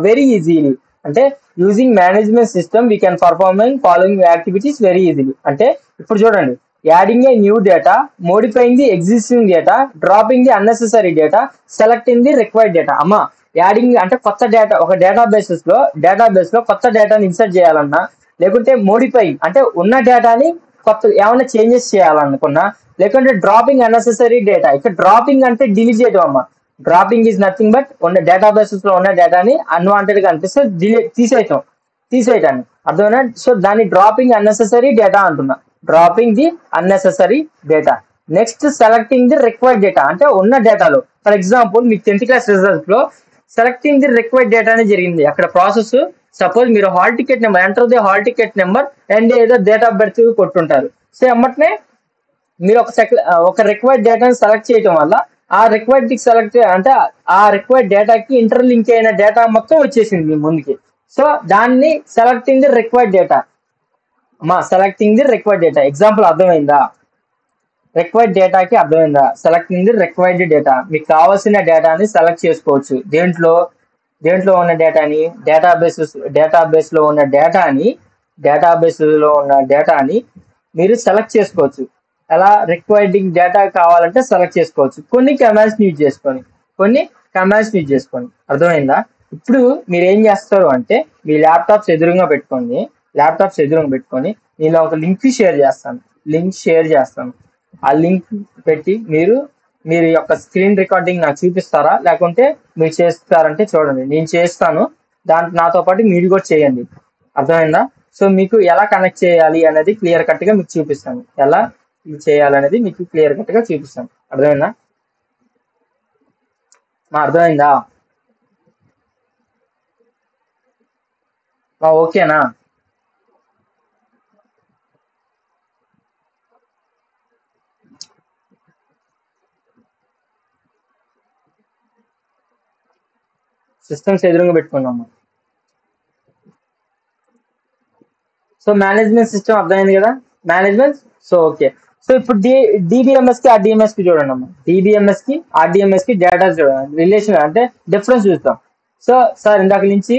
very easily. అంటే using management system we can performing following activities very easily. అంటే ఇప్పుడు చూడండి, adding a new data, modifying the existing data, dropping the unnecessary data, selecting the required data. అమ్మా, adding అంటే కొత్త data, ఒక database లో కొత్త డేటాని ఇన్సర్ట్ చేయాలన్నా, లేకుంటే మోడిఫైయింగ్ అంటే ఉన్న డేటాని కొత్త ఏమైనా చేంజెస్ చేయాలనుకున్నా, లేకుంటే డ్రాపింగ్ అన్నెసెసరీ డేటా. ఇక్కడ డ్రాపింగ్ అంటే డిలీట్ చేయడం అమ్మా. డ్రాపింగ్ ఈజ్ నథింగ్ బట్ ఉన్న డేటాబేసెస్ లో ఉన్న డేటాని అన్వాంటెడ్ గా అనిపిస్తే తీసేయటాన్ని అర్థమైనా. సో దాన్ని డ్రాపింగ్ అన్నెసెసరీ డేటా అంటున్నా, dropping the unnecessary data. Next selecting the required data, అంటే ఉన్న డేటాలో ఫర్ ఎగ్జాంపుల్ మీకు 10th క్లాస్ రిజల్ట్ లో సెలెక్టింగ్ ది రిక్వైర్డ్ డేటా అనేది జరిగింది. అక్కడ ప్రాసెస్ సపోజ్ మీరు hall ticket number, enter the hall ticket number and ఏదో డేట్ ఆఫ్ బర్త్ కొట్టుంటారు. సో ఎమ్మటనే మీరు ఒక రిక్వైర్డ్ డేటాని సెలెక్ట్ చేయడం వల్ల ఆ రిక్వైర్డ్ సెలెక్ట్ అంటే ఆ రిక్వైర్డ్ డేటాకి ఇంటర్లింక్ అయిన డేటా మొత్తం వచ్చేసింది మీ ముందుకి. సో దాన్ని సెలెక్టింగ్ ది రిక్వైర్డ్ డేటా అమ్మా, selecting the required data. Example అర్థమైందా? రిక్వైర్డ్ డేటాకి అర్థమైందా? సెలెక్టింగ్ ది రిక్వైర్డ్ డేటా, మీకు కావాల్సిన డేటాని సెలెక్ట్ చేసుకోవచ్చు. దేంట్లో ఉన్న డేటాని, డేటాబేస్ లో ఉన్న డేటాని మీరు సెలెక్ట్ చేసుకోవచ్చు. ఎలా? రిక్వైర్డ్ డేటా కావాలంటే సెలెక్ట్ చేసుకోవచ్చు, కొన్ని కమాండ్స్ యూజ్ చేసుకొని. అర్థమైందా? ఇప్పుడు మీరు ఏం చేస్తారు అంటే, మీ ల్యాప్టాప్స్ ఎదురుగా పెట్టుకొని నేను ఒక లింక్ షేర్ చేస్తాను. ఆ లింక్ పెట్టి మీరు యొక్క స్క్రీన్ రికార్డింగ్ నాకు చూపిస్తారా, లేకుంటే మీరు చేస్తారంటే చూడండి, నేను చేస్తాను. నాతో పాటు మీరు కూడా చేయండి. అర్థమైందా? సో మీకు ఎలా కనెక్ట్ చేయాలి అనేది క్లియర్ కట్ గా మీకు చూపిస్తాను. ఎలా చేయాలనేది మీకు క్లియర్ కట్ గా చూపిస్తాను. అర్థమైందా? అర్థమైందా? ఓకేనా? సిస్టమ్స్ ఎదురుగా పెట్టుకున్నాము. సో మేనేజ్మెంట్ సిస్టమ్ అర్థమైంది కదా, మేనేజ్మెంట్. సో ఓకే, సో ఇప్పుడు డిబిఎంఎస్ కి ఆర్డిఎంఎస్ కి చూడండి అమ్మా. డిబిఎంఎస్ కి ఆర్డిఎంఎస్ కి డేటా చూడండి, రిలేషన్ అంటే డిఫరెన్స్ చూస్తాం. సో సార్ ఇందాక నుంచి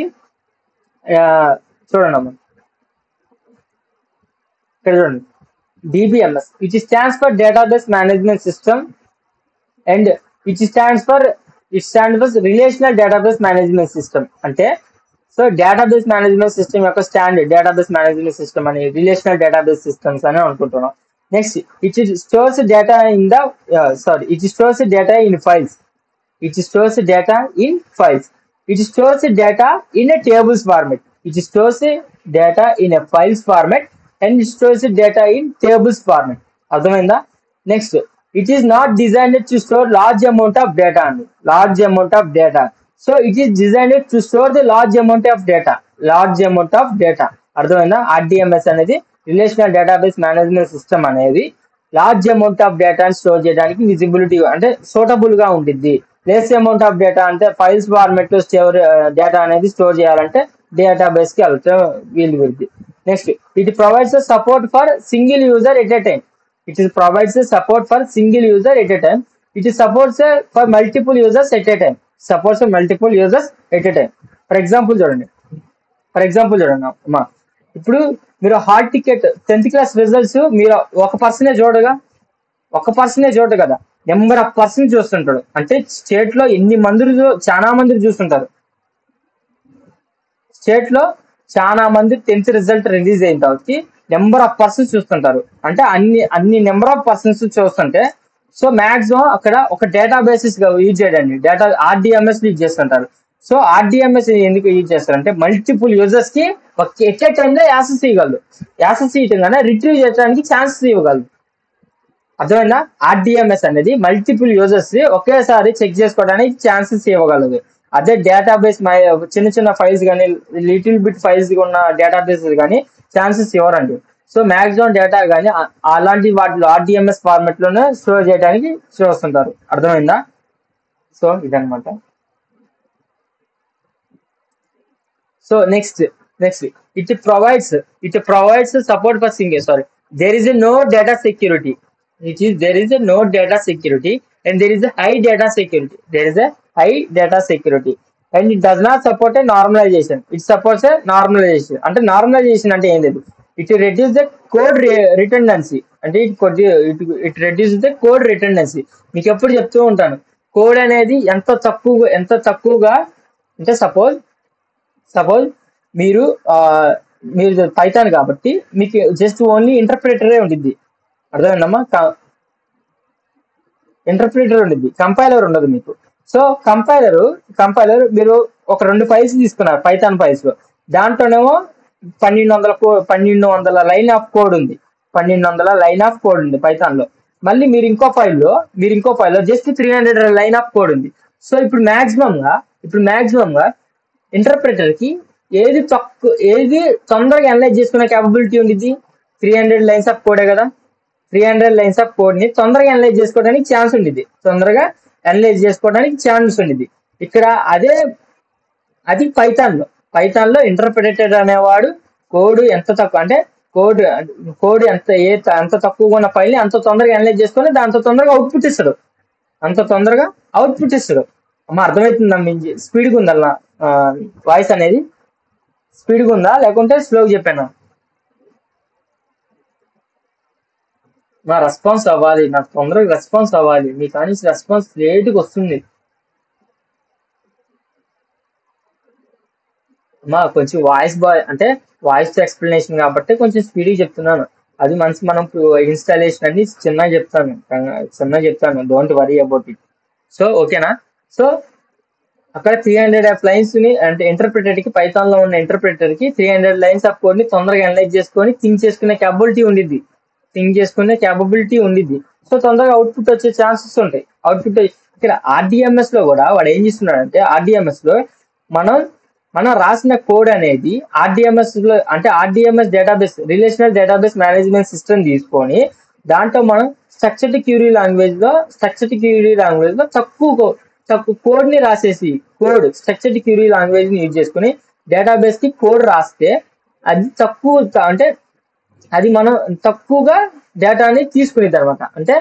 చూడండి అమ్మా, ఇక్కడ చూడండి, DBMS which stands for database management system and which stands for relational database management system. అంటే సో డేటాబేస్ మేనేజ్మెంట్ సిస్టమ్ యొక్క స్టాండర్డ్ డేటాబేస్ మేనేజ్మెంట్ సిస్టమ్ అని రిలేషనల్ డేటాబేస్ సిస్టమ్స్ అని అనుకుంటున్నాం. Next it stores data in files. It stores data in files. It stores data in a tables format. It stores data in a files format and it stores data in tables format. అర్థమైందా? Next, it is not designed to store large amount of data అండి. So it is designed to store the large amount of data. అర్థమైందా? RDMS అనేది relational database management system అనేది large amount of డేటాని store చేయడానికి visibility అంటే suitable గా ఉంటుంది. Less amount of data అంటే ఫైల్స్ ఫార్మెట్ లో డేటా అనేది స్టోర్ చేయాలంటే డేటాబేస్ కి వెళ్తే వీలు ఉంది. Next, it provides support for single user at a time. It provides support for single user at a time. It supports for multiple users at a time. For example చూడండి అమ్మా, ఇప్పుడు మీరు hall ticket 10th class results మీరు ఒక పర్సనే చూడదు కదా, number of person చూస్తుంటాడు. అంటే స్టేట్ లో చాలా మంది చూస్తుంటారు. స్టేట్ లో చాలా మంది 10th రిజల్ట్ రిలీజ్ అయిన తర్వాత నెంబర్ ఆఫ్ పర్సన్స్ చూస్తుంటారు. అంటే అన్ని నెంబర్ ఆఫ్ పర్సన్స్ చూస్తుంటే సో మాక్సిమం అక్కడ ఒక డేటా బేసిస్ గా యూజ్ చేయడండి, డేటా ఆర్డిఎంఎస్ యూజ్ చేస్తుంటారు. సో ఆర్డిఎంఎస్ ఎందుకు యూజ్ చేస్తారంటే మల్టిపుల్ యూజర్స్ కి ఎట్ ఏ టైమ్ లో యాక్సెస్ ఇవ్వగానే రిట్రీవ్ చేయడానికి ఛాన్సెస్ ఇవ్వగలదు. అర్థమైందా? ఆర్డిఎంఎస్ అనేది మల్టిపుల్ యూజర్స్ ఒకేసారి చెక్ చేసుకోవడానికి ఛాన్సెస్ ఇవ్వగలదు. అదే డేటాబేస్ చిన్న ఫైల్స్ కానీ లిటిల్ బిట్ ఫైల్స్ ఉన్న డేటాబేస్ కానీ ఛాన్సెస్ ఇవ్వరండి. సో మాక్సిమం డేటా కానీ అలాంటి వాటిలో ఆర్డిఎంఎస్ ఫార్మెట్ లోనే స్టోర్ చేయడానికి చూస్తుంటారు. అర్థమైందా? సో ఇదనమాట. So next it provides support for there is no data security. There is no data security and there is a high data security. And it does not support a normalization. It supports a normalization. అంటే normalization అంటే ఏం లేదు, it reduce the code redundancy. అంటే it reduce the code redundancy. మీకు ఎప్పుడు చెప్తూ ఉంటాను, code అనేది ఎంత తక్కువగా అంటే సపోజ్ మీరు మీరు పైథాన్ కాబట్టి మీకు జస్ట్ ఓన్లీ ఇంటర్ప్రిటరే ఉంటుంది. అర్థమైందమ్మా? ఇంటర్ప్రిటర్ ఉండిద్ది, కంపైలర్ ఉండదు మీకు. సో కంపైలర్ మీరు ఒక 2 ఫైల్స్ తీసుకున్నారు పైథాన్ ఫైల్స్ లో, దాంట్లోనేమో 1200 లైన్ ఆఫ్ కోడ్ ఉంది. 1200 లైన్ ఆఫ్ కోడ్ ఉంది పైథాన్ లో. మళ్ళీ మీరు ఇంకో ఫైల్లో జస్ట్ 300 లైన్ ఆఫ్ కోడ్ ఉంది. సో ఇప్పుడు మాక్సిమం గా ఇంటర్ప్రిటర్ కి ఏది తొందరగా అనలైజ్ చేసుకునే కేపబిలిటీ ఉండిద్ది? 300 లైన్స్ ఆఫ్ కోడే కదా. 300 లైన్స్ ఆఫ్ కోడ్ ని తొందరగా అనలైజ్ చేసుకోవడానికి ఛాన్స్ ఉండిద్ది. ఇక్కడ అది పైథాన్ లో ఇంటర్ప్రిటర్ అనేవాడు కోడ్ ఎంత తక్కువ అంటే కోడ్ ఎంత తక్కువగా ఉన్న ఫైల్ ని అంత తొందరగా అనలైజ్ చేసుకొని దాంతో తొందరగా అవుట్పుట్ ఇస్తాడు. అమ్మ అర్థమవుతుందా? స్పీడ్గా ఉందా వాయిస్ అనేది? స్పీడ్గా ఉందా లేకుంటే స్లోగా చెప్పాను? నా రెస్పాన్స్ అవ్వాలి, నాకు తొందరగా రెస్పాన్స్ అవ్వాలి. మీ కానీ రెస్పాన్స్ లేట్గా వస్తుంది. అమ్మా కొంచెం వాయిస్ ఎక్స్ప్లెనేషన్ కాబట్టి కొంచెం స్పీడ్గా చెప్తున్నాను. అది మనం ఇన్స్టాలేషన్ అన్ని చిన్నగా చెప్తాను. Don't worry about it. So ఓకేనా? సో అక్కడ 300 లైన్స్ ని అంటే ఇంటర్ప్రిటర్ కి, పైథాన్ లో ఉన్న ఇంటర్ప్రిటర్ కి 300 లైన్స్ ఆఫ్ కోడ్ ని తొందరగా అనలైజ్ చేసుకొని థింక్ చేసుకునే క్యాపబిలిటీ ఉండిద్ది. సో తొందరగా అవుట్పుట్ వచ్చే ఛాన్సెస్ ఉంటాయి. ఇక్కడ ఆర్డిఎంఎస్ లో కూడా వాడు ఏం చేస్తున్నాడంటే, ఆర్డిఎంఎస్ లో మనం రాసిన కోడ్ అనేది RDMS database, relational database management system తీసుకొని దాంట్లో మనం స్ట్రక్చర్డ్ క్యూరీ లాంగ్వేజ్ లో తక్కువ కోడ్ ని రాసేసి స్ట్రక్చర్డ్ క్యూరీ లాంగ్వేజ్ ని యూజ్ చేసుకుని డేటాబేస్ కి కోడ్ రాస్తే అది మనం తక్కువగా డేటాని తీసుకునేది అనమాట. అంటే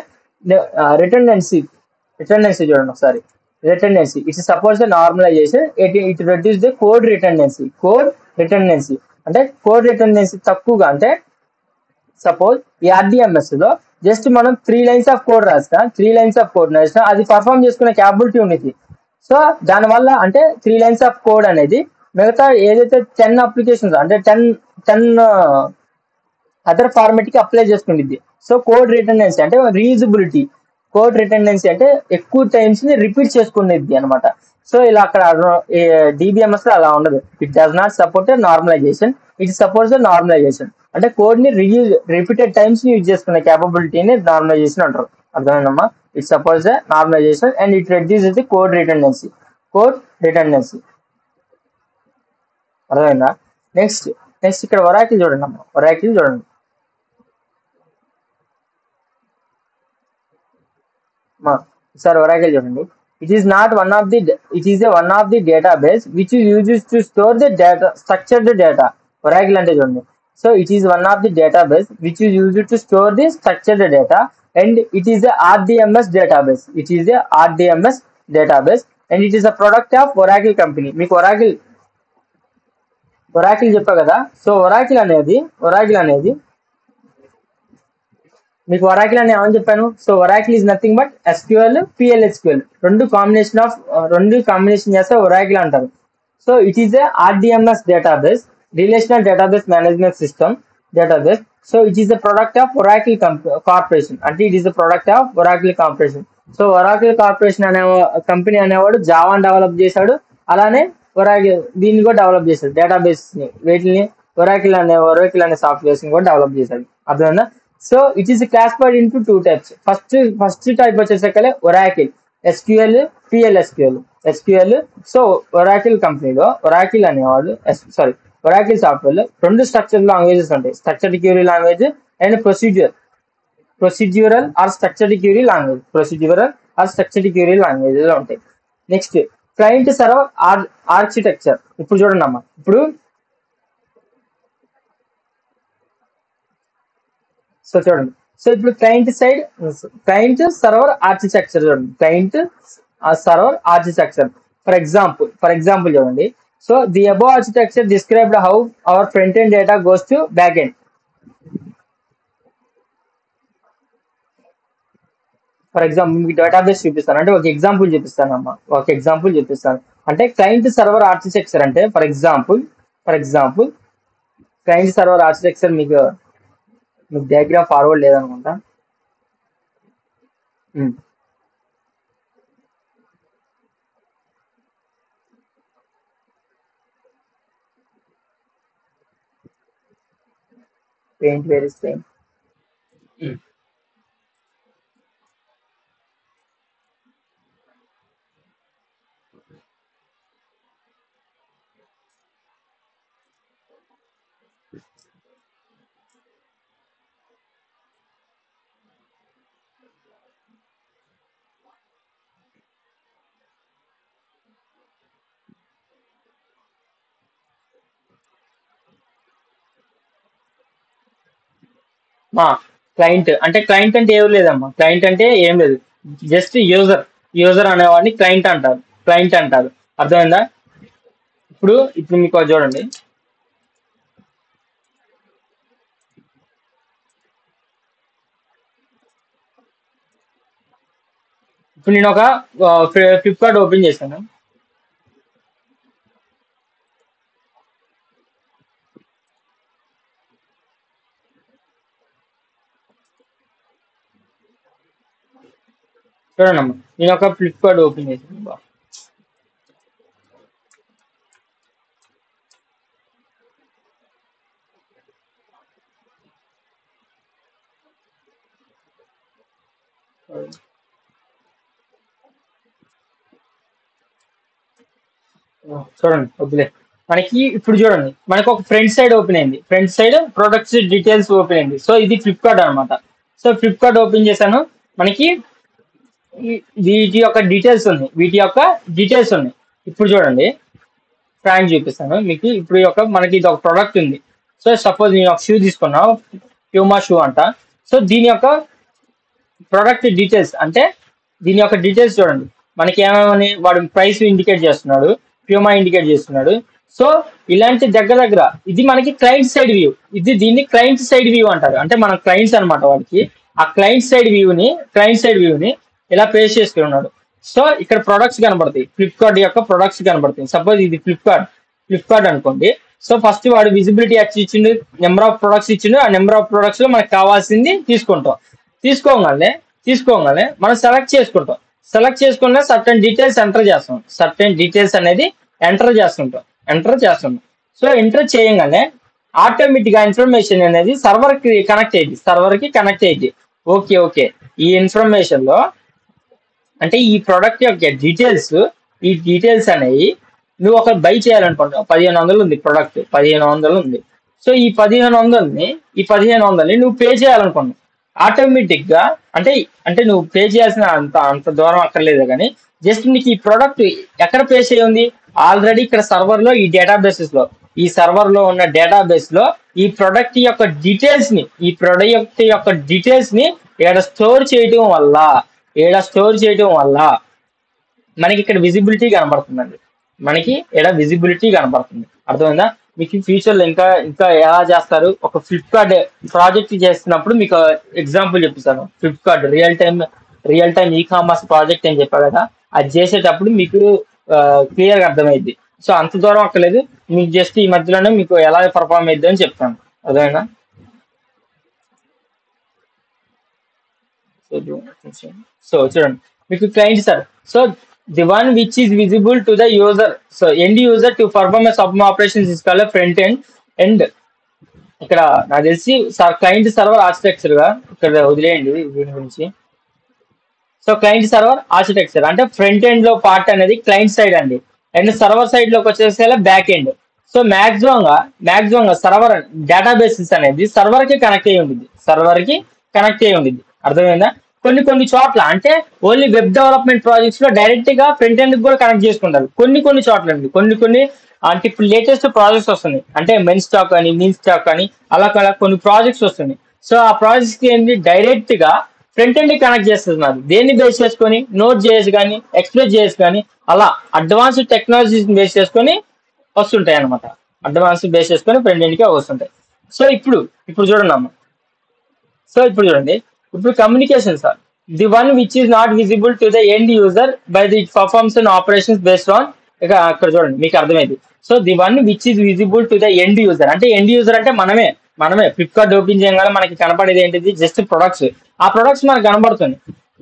రిటెండెన్సీ చూడండి ఒకసారి. Redundancy it supports normalization. It reduce the code redundancy. అంటే కోడ్ రిటెండెన్సీ తక్కువగా. అంటే సపోజ్ ఈ ఆర్డిఎంఎస్ లో జస్ట్ మనం 3 లైన్స్ ఆఫ్ కోడ్ రాసినా అది పర్ఫామ్ చేసుకునే క్యాపబిలిటీ ఉండేది. సో దానివల్ల అంటే 3 లైన్స్ ఆఫ్ కోడ్ అనేది మిగతా ఏదైతే 10 అప్లికేషన్స్ అంటే 10 అదర్ ఫార్మెట్ కి అప్లై చేసుకుంటుంది. సో కోడ్ రిటెండెన్సీ అంటే రీయూజబిలిటీ. కోడ్ రిటెండెన్సీ అంటే ఎక్కువ టైమ్స్ ని రిపీట్ చేసుకునేది అనమాట. సో ఇలా అక్కడ డిబిఎంఎస్ లో అలా ఉండదు. It does not support normalization. It supports normalization. అంటే కోడ్ ని రిపీటెడ్ టైమ్స్ ని యూజ్ చేసుకునే క్యాపబిలిటీని నార్మలైజేషన్ అంటారు. అర్థమైందమ్మా? It supports normalization and it reduces the code redundancy. అర్థమైందా? నెక్స్ట్ ఇక్కడ ఒరాకిల్ చూడండి అమ్మా. సార్ ఒరాకిల్ చూడండి. It is one of the database which is used to store the data, structured data. Oracle అంటే చూడండి. So it is one of the database which is used to store the structured data and it is a RDMS database. And it is a product of Oracle company. మీకు Oracle చెప్పా కదా. So Oracle అనేది మీకు Oracle అని ఏమని చెప్పాను? So Oracle is nothing but SQL, PLSQL రెండు combination చేస్తే ఒరాకిల్ అంటారు. So it is a RDMS database, relational database management system database. So it is the product of Oracle corporation. అంటే it is the product of Oracle corporation. So Oracle corporation అనే company అనేవాడు జావాని develop చేశాడు. అలానే Oracle దీన్ని కూడా develop చేశాడు. Database ని వీటిని ఒరాకిల్ అనే సాఫ్ట్వేర్స్ ని కూడా డెవలప్ చేశాడు. అర్థమైందా? So it is classified into 2 types. First type వచ్చేసరికి Oracle, SQL, PLSQL. So Oracle కంపెనీలో ఒరాకిల్ సాఫ్ట్వేర్ లో 2 స్ట్రక్చర్డ్ లాంగ్వేజెస్ ఉంటాయి. Structured query language and procedural or structured query language ఉంటాయి. Next client server architecture. ఇప్పుడు చూడండి అమ్మా. సో ఇప్పుడు client server architecture చూడండి. ఫర్ ఎగ్జాంపుల్ చూడండి. So the above architecture described how our front end data goes to back end. For example మీకు database చూపిస్తాను, అంటే ఒక ఎగ్జాంపుల్ చూపిస్తాను అమ్మా, ఒక ఎగ్జాంపుల్ చూపిస్తాను. అంటే క్లయింట్ సర్వర్ ఆర్కిటెక్చర్ అంటే for example client server architecture మీకు డయాగ్రామ్ ఫార్వర్డ్ లేదనుకుంటా. Paint where is same. Client అంటే ఏం లేదమ్మా, క్లయింట్ అంటే ఏం లేదు, జస్ట్ యూజర్ అనేవాడిని క్లయింట్ అంటారు. అర్థమైందా? ఇప్పుడు మీకు చూడండి. ఇప్పుడు నేను ఒక ఫ్లిప్కార్ట్ ఓపెన్ చేశాను. చూడండి అమ్మా, నేను ఒక ఫ్లిప్కార్ట్ ఓపెన్ చేశాను. చూడండి వద్దులే. మనకి ఇప్పుడు చూడండి, మనకు ఒక ఫ్రంట్ సైడ్ ఓపెన్ అయింది, front side products details open అయింది. సో ఇది ఫ్లిప్కార్ట్ అనమాట. సో ఫ్లిప్కార్ట్ ఓపెన్ చేశాను, మనకి వీటి యొక్క డీటెయిల్స్ ఉన్నాయి. ఇప్పుడు చూడండి, ఫ్రాంక్ చూపిస్తాను మీకు. ఇప్పుడు మనకి ఇది ఒక ప్రోడక్ట్ ఉంది. సో సపోజ్ నేను ఒక షూ తీసుకున్నా, ప్యూమా షూ అంట. సో దీని యొక్క ప్రోడక్ట్ డీటెయిల్స్ అంటే దీని యొక్క డీటెయిల్స్ చూడండి. మనకి ఏమేమని వాడు ప్రైస్ ఇండికేట్ చేస్తున్నాడు, ప్యూమా ఇండికేట్ చేస్తున్నాడు. సో ఇలాంటి దగ్గర ఇది మనకి క్లయింట్ సైడ్ వ్యూ. దీన్ని క్లయింట్ సైడ్ వ్యూ అంటారు. అంటే మన క్లయింట్స్ అనమాట వాడికి. ఆ క్లయింట్ సైడ్ వ్యూని ఇలా పేస్ట్ చేసుకున్నాడు. సో ఇక్కడ ప్రొడక్ట్స్ కనబడతాయి, ఫ్లిప్కార్ట్ యొక్క ప్రొడక్ట్స్ కనబడతాయి. సపోజ్ ఇది ఫ్లిప్కార్ట్ అనుకోండి. సో ఫస్ట్ వాడు విజిబిలిటీ యాక్స్ ఇచ్చిండు, నెంబర్ ఆఫ్ ప్రొడక్ట్స్ ఇచ్చిండు. ఆ నెంబర్ ఆఫ్ ప్రొడక్ట్స్ లో మనకు కావాల్సింది తీసుకోగానే మనం సెలెక్ట్ చేసుకుంటే సర్టన్ డీటెయిల్స్ అనేది ఎంటర్ చేస్తుంటాం. సో ఎంటర్ చేయగానే ఆటోమేటిక్ గా ఇన్ఫర్మేషన్ అనేది సర్వర్ కి కనెక్ట్ అయ్యింది. ఓకే ఈ ఇన్ఫర్మేషన్ లో అంటే ఈ ప్రోడక్ట్ యొక్క డీటెయిల్స్ అనేవి నువ్వు ఒక బై చేయాలనుకుంటావు. 1500 ఉంది ప్రొడక్ట్, 1500 ఉంది. సో ఈ 1500ని నువ్వు పే చేయాలనుకున్నావు. ఆటోమేటిక్ గా అంటే నువ్వు పే చేయాల్సిన అంత దూరం అక్కర్లేదు, కానీ జస్ట్ నీకు ఈ ప్రోడక్ట్ ఎక్కడ పే చేయండి, ఆల్రెడీ ఇక్కడ సర్వర్ లో ఈ సర్వర్ లో ఉన్న డేటాబేస్ లో ఈ ప్రోడక్ట్ యొక్క డీటెయిల్స్ ని ఇక్కడ స్టోర్ చేయడం వల్ల మనకి ఇక్కడ విజిబిలిటీ కనబడుతుంది. అర్థమైందా? మీకు ఫ్యూచర్ లో ఇంకా ఎలా చేస్తారు, ఒక ఫ్లిప్కార్ట్ ప్రాజెక్ట్ చేస్తున్నప్పుడు మీకు ఎగ్జాంపుల్ చెప్పిస్తాను. Flipkart real time e commerce project అని చెప్పా కదా, అది చేసేటప్పుడు మీకు క్లియర్ గా అర్థమైంది. సో అంత దూరం అక్కర్లేదు, మీకు జస్ట్ ఈ మధ్యలోనే మీకు ఎలా పర్ఫార్మ్ అయ్యిద్ది అని చెప్తాను. అర్థమైనా? సో చూడండి, మీకు client sir. So the one which is visible to the user, so end user to perform sub operations is called front end. ఇక్కడ నాకు తెలిసి క్లయింట్ సర్వర్ ఆర్కిటెక్చర్ గా ఇక్కడ వదిలేయండి దీని గురించి. సో క్లయింట్ సర్వర్ ఆర్కిటెక్చర్ అంటే ఫ్రంట్ ఎండ్ లో పార్ట్ అనేది క్లయింట్ సైడ్ అండి, అండ్ సర్వర్ సైడ్ లోకి వచ్చేసి బ్యాక్ ఎండ్. సో మాక్సిమం గా సర్వర్ డేటాబేసెస్ అనేది సర్వర్ కి కనెక్ట్ అయ్యి ఉంటుంది. అర్థమైందా? కొన్ని చోట్ల అంటే ఓన్లీ వెబ్ డెవలప్మెంట్ ప్రాజెక్ట్స్ లో డైరెక్ట్ గా ఫ్రంట్ ఎండ్ కూడా కనెక్ట్ చేసుకుంటారు. కొన్ని చోట్ల అండి, కొన్ని అంటే ఇప్పుడు లేటెస్ట్ ప్రాజెక్ట్స్ వస్తున్నాయి, అంటే మెన్ స్టాక్ అని మీన్ స్టాక్ అని అలా కొన్ని ప్రాజెక్ట్స్ వస్తున్నాయి. సో ఆ ప్రాజెక్ట్స్ కి ఏంటి, డైరెక్ట్ గా ఫ్రంట్ ఎండ్ కనెక్ట్ చేస్తున్నారు. దేన్ని బేస్ చేసుకొని? నోట్ జేఎస్ కానీ, ఎక్స్ప్రెస్ జేఎస్ కానీ, అలా అడ్వాన్స్డ్ టెక్నాలజీస్ బేస్ చేసుకొని వస్తుంటాయి అనమాట. అడ్వాన్స్ బేస్ చేసుకొని ఫ్రంట్ ఎండ్ కి వస్తుంటాయి. సో ఇప్పుడు చూడండి అమ్మ. సో ఇప్పుడు చూడండి, ఇప్పుడు communication sir, the one which is not visible to the end user by the performs and operations based on, ఇక అక్కడ చూడండి మీకు అర్థమైంది. So the one which is visible to the end user అంటే ఎండ్ యూజర్ అంటే మనమే Flipkart open చేయగానే మనకి కనపడేది ఏంటిది? Just products. ఆ ప్రొడక్ట్స్ మనకు కనబడుతుంది.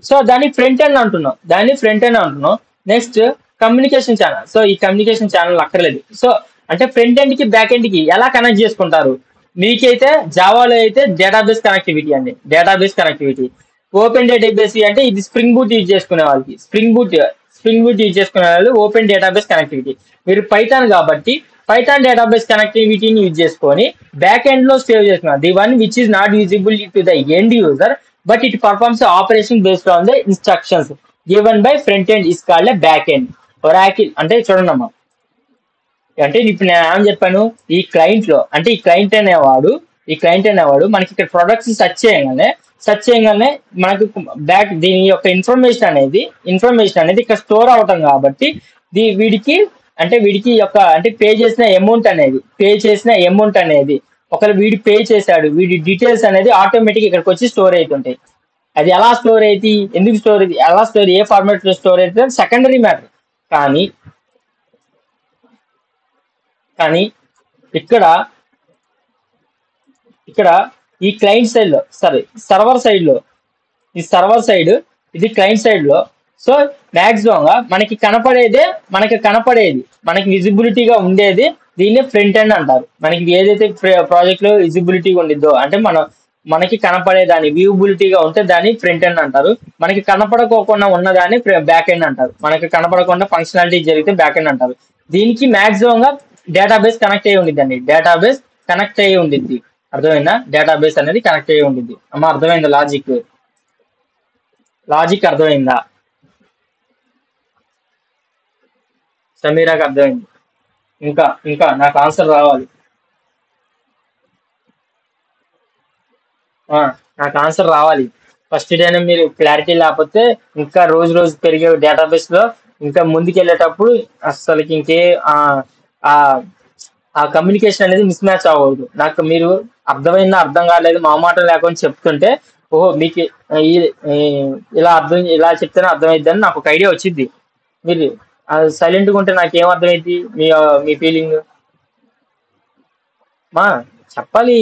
సో దాన్ని ఫ్రంట్ ఎండ్ అంటున్నాం. Next communication channel. సో ఈ కమ్యూనికేషన్ ఛానల్ అక్కర్లేదు. సో అంటే ఫ్రంట్ ఎండ్ కి బ్యాక్ ఎండ్ కి ఎలా కనెక్ట్ చేసుకుంటారు? మీకైతే జావాలో అయితే డేటాబేస్ కనెక్టివిటీ అండి, డేటాబేస్ కనెక్టివిటీ. ఓపెన్ డేటాబేస్ అంటే ఇది స్ప్రింగ్ బూట్ యూజ్ చేసుకునే వాళ్ళకి, స్ప్రింగ్ బూట్ యూజ్ చేసుకునే వాళ్ళు ఓపెన్ డేటాబేస్ కనెక్టివిటీ. మీరు పైథాన్ కాబట్టి పైథాన్ డేటాబేస్ కనెక్టివిటీని యూజ్ చేసుకొని బ్యాక్ ఎండ్ లో సేవ్ చేసుకున్నారు. The one which is not usable to the end user but it performs operation based on the instructions given by front end is called a back end. Oracle అంటే చూడండి అమ్మా, అంటే ఇప్పుడు నేను ఏమని చెప్పాను? ఈ క్లయింట్ లో అంటే ఈ క్లయింట్ అనేవాడు మనకి ఇక్కడ ప్రొడక్ట్స్ సెర్చ్ చేయగానే మనకు బ్యాక్ దీని యొక్క ఇన్ఫర్మేషన్ అనేది ఇక్కడ స్టోర్ అవటం కాబట్టి వీడికి యొక్క అంటే పే చేసిన అమౌంట్ అనేది ఒకవేళ వీడి పే చేశాడు, వీడి డీటెయిల్స్ అనేది ఆటోమేటిక్ ఇక్కడికి వచ్చి స్టోర్ అవుతుంటాయి. అది ఎలా స్టోర్ అయితే, ఎందుకు స్టోర్ అయితే, ఎలా స్టోర్, ఏ ఫార్మాట్ లో స్టోర్ అవుతుంది సెకండరీ మ్యాటర్. కానీ ఇక్కడ ఈ క్లయింట్ సైడ్ లో, సర్వర్ సైడ్ ఇది క్లయింట్ సైడ్ లో. సో మాక్సిమం గా మనకి కనపడేది మనకి విజిబిలిటీగా ఉండేది దీన్ని ఫ్రంట్ ఎండ్ అంటారు. మనకి ఏదైతే ప్రాజెక్ట్ లో విజిబిలిటీగా ఉండిద్దో అంటే మనకి కనపడేదాన్ని వ్యూబిలిటీగా ఉంటే దాన్ని ఫ్రంట్ ఎండ్ అంటారు. మనకి కనపడకోకుండా ఉన్నదాన్ని బ్యాక్ ఎండ్ అంటారు. మనకి కనపడకుండా ఫంక్షనాలిటీ జరిగితే బ్యాక్ ఎండ్ అంటారు. దీనికి మాక్సిమం గా డేటాబేస్ కనెక్ట్ అయ్యి ఉండిద్దండి. అర్థమైందా? డేటాబేస్ అనేది కనెక్ట్ అయ్యి ఉండిద్ది. అమ్మ అర్థమైందా? లాజిక్ అర్థమైందా? సమీరాకి అర్థమైంది. ఇంకా నాకు ఆన్సర్ రావాలి. ఫస్ట్ డేనే మీరు క్లారిటీ లేకపోతే ఇంకా రోజు పెరిగే డేటాబేస్ లో ఇంకా ముందుకెళ్ళేటప్పుడు అసలుకి ఆ కమ్యూనికేషన్ అనేది మిస్ మ్యాచ్ అవ్వదు. నాకు మీరు అర్థమైందా అర్థం కాలేదు మా మాట లేకుండా చెప్తుంటే ఓహో మీకు ఇలా చెప్తేనే అర్థమైద్దని నాకు ఒక ఐడియా వచ్చింది. మీరు సైలెంట్ గా ఉంటే నాకేం అర్థమైంది మీ ఫీలింగ్? చెప్పాలి.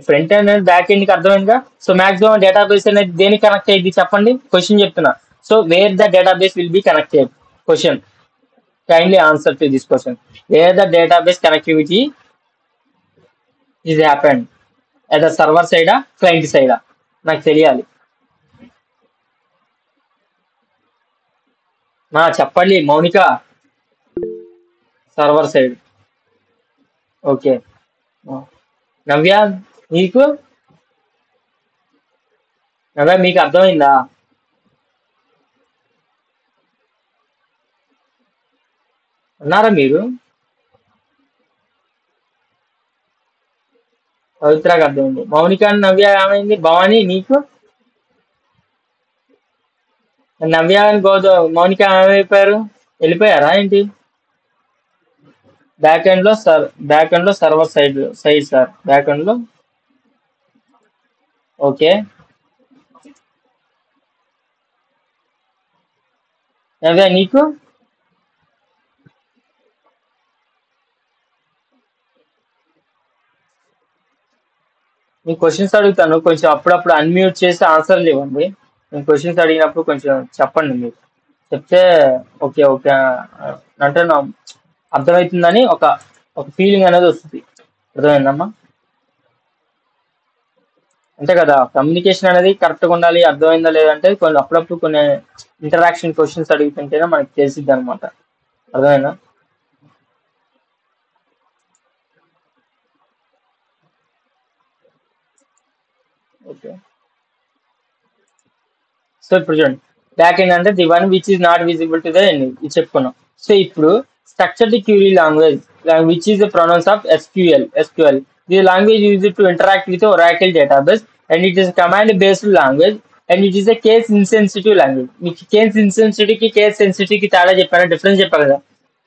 Front end and back end కి అర్థమైందిగా. సో మాక్సిమం డేటాబేస్ అనేది దేనికి కనెక్ట్ అయ్యింది చెప్పండి? క్వశ్చన్ చెప్తున్నా. So where the database will be connected? Question, kindly answer to this question. Where the database connectivity is happened at the server సైడా client సైడా? నాకు తెలియాలి. చెప్పండి Mounika. Server side. Okay. Navya మీకు అర్థమైందా? ఉన్నారా మీరు? పవిత్రకి అర్థమైంది. మౌనిక నవ్య ఏమైంది? భవాని నీకు? నవ్య మౌనిక ఏమైపోయారు? వెళ్ళిపోయారా ఏంటి? బ్యాక్ ఎండ్ లో server side sir. Back end లో ఓకే. నవ్య నీకు? మీ క్వశ్చన్స్ అడుగుతాను, కొంచెం అప్పుడప్పుడు అన్మ్యూట్ చేసి ఆన్సర్లు ఇవ్వండి. నేను క్వశ్చన్స్ అడిగినప్పుడు కొంచెం చెప్పండి. మీరు చెప్తే ఓకే అంటే అర్థమవుతుందని ఒక ఫీలింగ్ అనేది వస్తుంది. అర్థమైందమ్మా? అంతే కదా, కమ్యూనికేషన్ అనేది కరెక్ట్గా ఉండాలి. అర్థమైందా లేదంటే అప్పుడప్పుడు కొన్ని ఇంటరాక్షన్ క్వశ్చన్స్ అడుగుతుంటేనే మనకి తెలిసిద్ది అనమాట. అర్థమైందా? ఓకే. సో ఇప్పుడు చూడండి, బ్యాక్ ఎండ్ అంటే the one which is not visible to the end, ఇది చెప్పుకున్నాం. సో ఇప్పుడు structured query language which is the pronounce of SQL. The language used to interact with Oracle database and it is command based language and it is a case insensitive language. మీకు case insensitive కి case sensitive కి తేడా చెప్పాను, difference చెప్పాను కదా.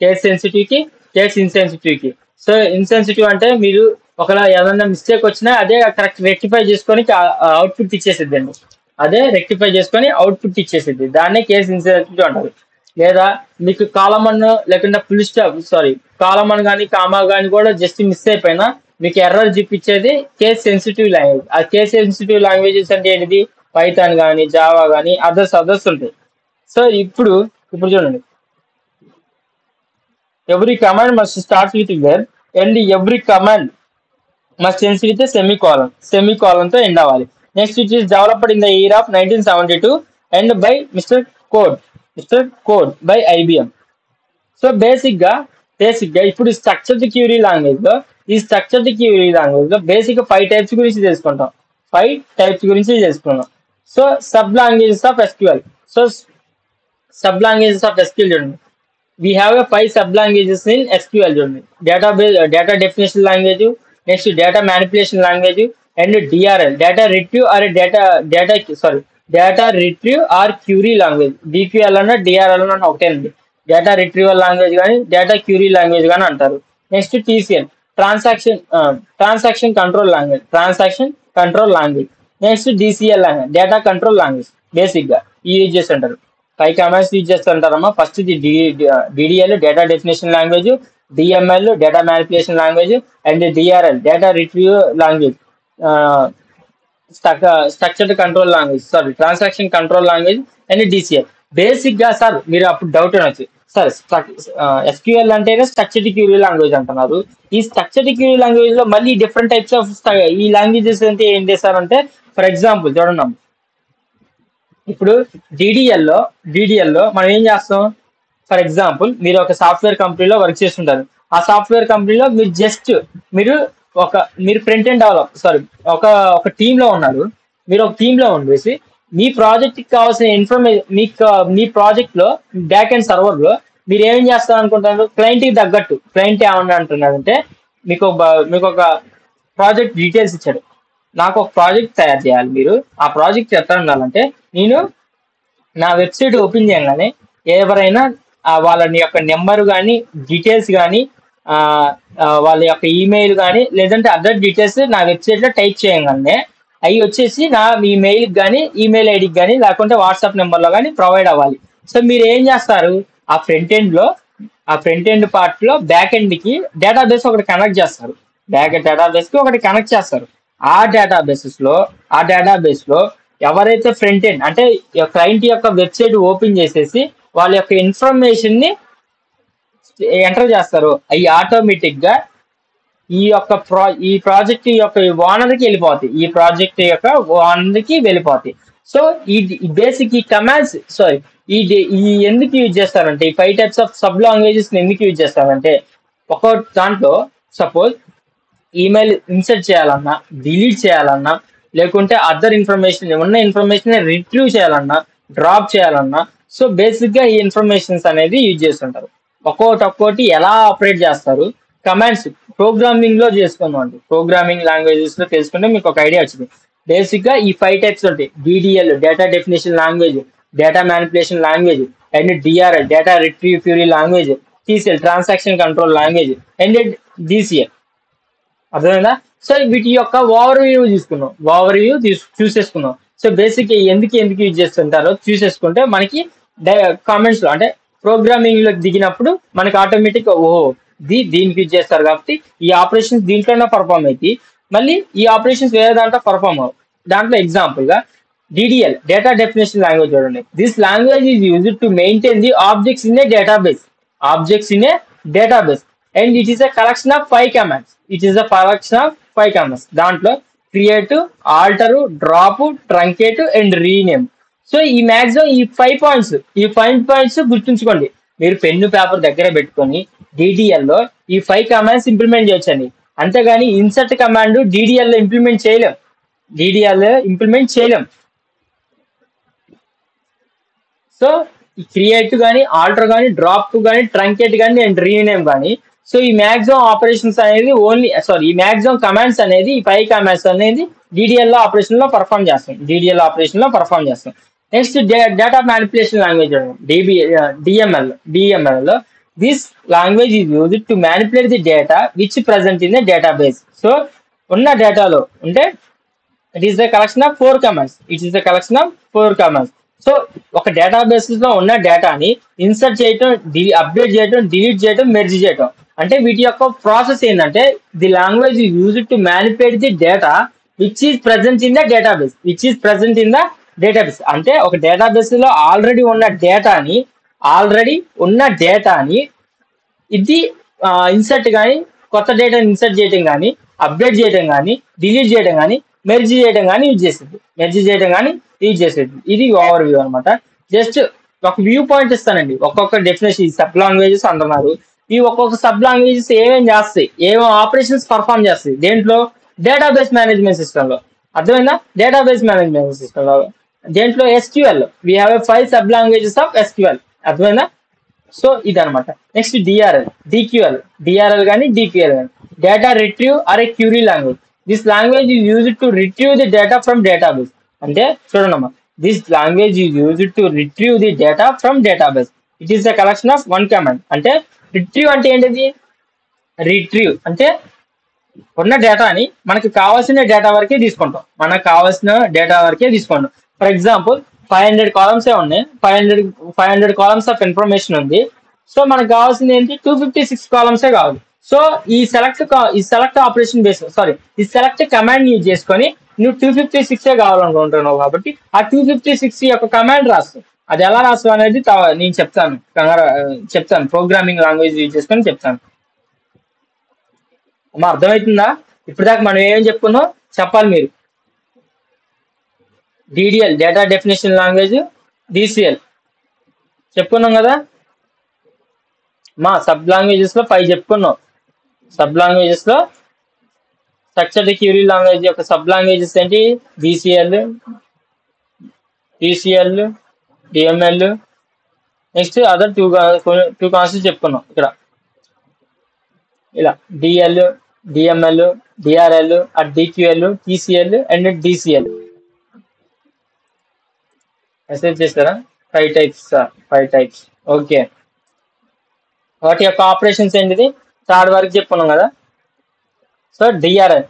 Case sensitive కి case insensitive కి. So insensitive అంటే మీరు ఒకవేళ ఏదైనా మిస్టేక్ వచ్చినా అదే కరెక్ట్ రెక్టిఫై చేసుకొని అవుట్పుట్ ఇచ్చేసిద్ది అండి. అదే రెక్టిఫై చేసుకొని అవుట్పుట్ ఇచ్చేసిద్ది, దాన్నే కేస్ ఇన్సెన్సిటివ్ అంటారు. లేదా మీకు కాలమన్ లేకుండా ఫుల్ స్టాప్ కాలమన్ కానీ కామా కానీ కూడా జస్ట్ మిస్ అయిపోయినా మీకు ఎర్రర్ చూపించేది కేస్ సెన్సిటివ్ లాంగ్వేజ్. ఆ కేస్ సెన్సిటివ్ లాంగ్వేజెస్ అంటే ఏంటిది? పైథాన్ కానీ జావా కానీ అదర్స్ ఉంటాయి. సో ఇప్పుడు చూడండి, every command must start with where and every command must end with semicolon తో ఎండ్ అవ్వాలి. Next it is developed in the year of 1972 and by mister code by IBM. So basic గా ఇప్పుడు structured query language లో basic గా 5 types గురించి తెలుసుకుంటాం. 5 types గురించి తెలుసుకున్నాం. So sub languages of SQL. So sub languages of SQL చూడండి, we have a 5 sub languages in SQL చూడండి. data definition language, next data manipulation language, and DRL, data retrieve or query language. DQL అన్న DRL అన్న ఒకటే అండి. Data retrieval language కానీ data query language కానీ అంటారు. Next TCL, transaction control language. Next DCL language, data control language. Basic గా ఈ use చేసి అంటారు. 5 కమాండ్స్ యూజ్ చేస్తుంటారమ్మా. First DDL data definition language, DML data manipulation language, and DRL data retrieve language, structured control language transaction control language, and DCL. Basic గా sir మీరు అప్పుడు doubt అనొచ్చు, sir SQL అంటేనే స్ట్రక్చర్డ్ క్యూరీ లాంగ్వేజ్ అంటున్నారు. ఈ structured query language లో మళ్ళీ different types of ఈ లాంగ్వేజెస్ అంటే ఏం చేస్తారంటే, ఫర్ ఎగ్జాంపుల్ చూడండి, ఇప్పుడు DDL లో మనం ఏం చేస్తాం? ఫర్ ఎగ్జాంపుల్ మీరు ఒక సాఫ్ట్వేర్ కంపెనీలో వర్క్ చేస్తుంటారు. ఆ సాఫ్ట్వేర్ కంపెనీలో మీరు ఫ్రంట్ ఎండ్ ఒక టీమ్ లో ఉన్నారు. మీరు ఒక టీమ్ లో ఉండేసి మీ ప్రాజెక్ట్ కి కావాల్సిన ఇన్ఫర్మేషన్ మీ ప్రాజెక్ట్ లో బ్యాక్ ఎండ్ సర్వర్ లో మీరు ఏం చేస్తారు అనుకుంటారు? క్లయింట్ కి తగ్గట్టు క్లయింట్ ఏమన్నా అంటున్నారంటే మీకు ఒక ప్రాజెక్ట్ డీటెయిల్స్ ఇచ్చాడు, నాకు ఒక ప్రాజెక్ట్ తయారు చేయాలి. మీరు ఆ ప్రాజెక్ట్ ఎట్లా ఉండాలంటే, నేను నా వెబ్సైట్ ఓపెన్ చేయగానే ఎవరైనా వాళ్ళ యొక్క నెంబర్ కానీ డీటెయిల్స్ కానీ వాళ్ళ యొక్క ఈమెయిల్ కానీ లేదంటే అదర్ డీటెయిల్స్ నా వెబ్సైట్ లో టైప్ చేయగానే అవి వచ్చేసి నా ఈమెయిల్ కానీ ఈమెయిల్ ఐడికి కానీ లేకుంటే వాట్సాప్ నెంబర్ లో కానీ ప్రొవైడ్ అవ్వాలి. సో మీరు ఏం చేస్తారు? ఆ ఫ్రంట్ ఎండ్ పార్ట్ లో బ్యాక్ ఎండ్ కి డేటాబేస్ ఒకటి కనెక్ట్ చేస్తారు. డేటాబేస్ కి ఒకటి కనెక్ట్ చేస్తారు. ఆ డేటాబేస్ లో ఎవరైతే ఫ్రంట్ ఎండ్ అంటే క్లయింట్ యొక్క వెబ్సైట్ ఓపెన్ చేసేసి వాళ్ళ యొక్క ఇన్ఫర్మేషన్ ని ఎంటర్ చేస్తారు, అవి ఆటోమేటిక్ గా ఈ ప్రాజెక్ట్ యొక్క ఓనర్ కి వెళ్ళిపోతాయి. సో ఈ బేసిక్ ఈ కమాండ్స్ ఎందుకు యూజ్ చేస్తారంటే, ఈ 5 టైప్స్ ఆఫ్ సబ్ లాంగ్వేజెస్ ఎందుకు యూజ్ చేస్తారంటే, ఒక దాంట్లో సపోజ్ ఈమెయిల్ ఇన్సర్ట్ చేయాలన్నా, డిలీట్ చేయాలన్నా, లేకుంటే అదర్ ఇన్ఫర్మేషన్ రిట్రీవ్ చేయాలన్నా, డ్రాప్ చేయాలన్నా, సో బేసిక్ గా ఈ ఇన్ఫర్మేషన్స్ అనేది యూజ్ చేస్తుంటారు. ఒక్కోటి ఎలా ఆపరేట్ చేస్తారు? కమాండ్స్ ప్రోగ్రామింగ్ లో చేసుకుందాం. ప్రోగ్రామింగ్ లాంగ్వేజెస్ లో తెలుసుకుంటే మీకు ఒక ఐడియా వచ్చింది. బేసిక్ గా ఈ 5 టైప్స్ ఉంటాయి. DDL data definition language, data manipulation language, and DRL data retrieve Curie language, TCL transaction control language, and DCL. అర్థమైందా? సో వీటి యొక్క ఓవర్ వ్యూ చూసేసుకున్నాం. సో బేసిక్ ఎందుకు యూజ్ చేస్తుంటారో చూసేసుకుంటే మనకి కామెంట్స్ లో అంటే ప్రోగ్రామింగ్ లో దిగినప్పుడు మనకి ఆటోమేటిక్ దీనికి యూజ్ చేస్తారు కాబట్టి ఈ ఆపరేషన్స్ దీంట్లోనే పర్ఫామ్ అవుతాయి, మళ్ళీ ఈ ఆపరేషన్స్ వేరే దాంట్లో పర్ఫామ్ అవ్వవు. దాంట్లో ఎగ్జాంపుల్ గా DDL డేటా డెఫినేషన్ లాంగ్వేజ్ చూడండి. This language is used to maintain the objects in a database and it is a collection of 5 commands. దాంట్లో create, alter, drop, truncate and rename. So ఈ maximum ఈ 5 points గుర్తుంచుకోండి. మీరు pen paper దగ్గర పెట్టుకొని DDL లో ఈ 5 కమాండ్స్ ఇంప్లిమెంట్ చేయొచ్చండి. అంతేగాని ఇన్సర్ట్ కమాండ్ DDL లో ఇంప్లిమెంట్ చేయలేం. సో ఈ క్రియేట్ కానీ, ఆల్టర్ కానీ, డ్రాప్ కానీ, ట్రంకేట్ కానీ అండ్ రీనేమ్ కానీ సో ఈ మ్యాక్సిమం ఆపరేషన్స్ అనేది ఓన్లీ సారీ ఈ మ్యాక్సిమం కమాండ్స్ అనేది ఈ 5 కమాండ్స్ అనేది DDL లో ఆపరేషన్ లో పర్ఫామ్ చేస్తాం. Next data manipulation language DML లో this language is used to manipulate the data which present in the database. So ఉన్న డేటాలో అంటే it is the collection of 4 commands. So ఒక డేటాబేస్ లో ఉన్న డేటాని ఇన్సర్ట్ చేయటం, అప్డేట్ చేయటం, డిలీట్ చేయటం, మెర్జ్ చేయటం, అంటే వీటి యొక్క ప్రాసెస్ ఏంటంటే the language used to manipulate the data which is present in the database. అంటే ఒక డేటాబేస్ లో ఆల్రెడీ ఉన్న డేటాని ఇది ఇన్సర్ట్ కానీ, కొత్త డేటాని ఇన్సర్ట్ చేయడం కానీ, అప్డేట్ చేయడం కానీ, డిలీట్ చేయడం కానీ, మెర్జ్ చేయడం కానీ యూజ్ చేసేది. ఇది ఓవర్ వ్యూ అనమాట. జస్ట్ ఒక వ్యూ పాయింట్ ఇస్తానండి. ఒక్కొక్క డెఫినేషన్ సబ్ లాంగ్వేజెస్ అంటున్నారు. ఈ ఒక్కొక్క సబ్ లాంగ్వేజెస్ ఏమేమి చేస్తాయి, ఏమేమి ఆపరేషన్స్ పర్ఫామ్ చేస్తాయి దేంట్లో, డేటాబేస్ మేనేజ్మెంట్ సిస్టమ్ లో. అర్థమైందా? డేటాబేస్ మేనేజ్మెంట్ సిస్టమ్ లో దేంట్లో SQL we have 5 sub languages of SQL. అర్థమైందా? సో ఇదనమాట. నెక్స్ట్ DRL కానీ DQL కానీ data retrieve or a query language. This language is used to retrieve the data from database. అంటే చూడండమ్మా, this language is used to retrieve the data from database. It is the collection of 1 command. అంటే retrieve అంటే ఏంటిది? Retrieve అంటే ఉన్న డేటాని మనకి కావాల్సిన డేటా వరకే తీసుకుంటాం. ఫర్ ఎగ్జాంపుల్ 500 కాలమ్స్ ఉన్నాయి, 500 కాలమ్స్ ఆఫ్ ఇన్ఫర్మేషన్ ఉంది. సో మనకు కావాల్సింది ఏంటి? 256 కాలమ్సే కావాలి. సో ఈ సెలెక్ట్ ఆపరేషన్ ఈ సెలెక్ట్ కమాండ్ యూజ్ చేసుకొని నువ్వు 256 కావాలనుకుంటున్నావు కాబట్టి ఆ 256 యొక్క కమాండ్ రాస్తావు. అది ఎలా రాస్తావు అనేది నేను చెప్తాను. ప్రోగ్రామింగ్ లాంగ్వేజ్ యూజ్ చేసుకొని చెప్తాను. అమ్మా అర్థమవుతుందా? ఇప్పుడు దాకా మనం ఏం చెప్పుకున్నాం చెప్పాలి మీరు. DDL data definition language, DCL చెప్పుకున్నాం కదా. మా సబ్ లాంగ్వేజెస్ లో 5 చెప్పుకున్నాం. సబ్ లాంగ్వేజెస్ లో స్ట్రక్చర్డ్ క్యూరీ లాంగ్వేజ్ యొక్క సబ్ లాంగ్వేజెస్ ఏంటి? DCL, DML. Next other two concepts చెప్పుకున్నాం ఇక్కడ. ఇలా DL, DML, DRL, DQL, TCL and DCL. Message చేస్తారా? 5 టైప్స్. ఓకే, వాటి యొక్క ఆపరేషన్స్ ఏంటిది? థర్డ్ వరకు చెప్పుకున్నాం కదా. So DRL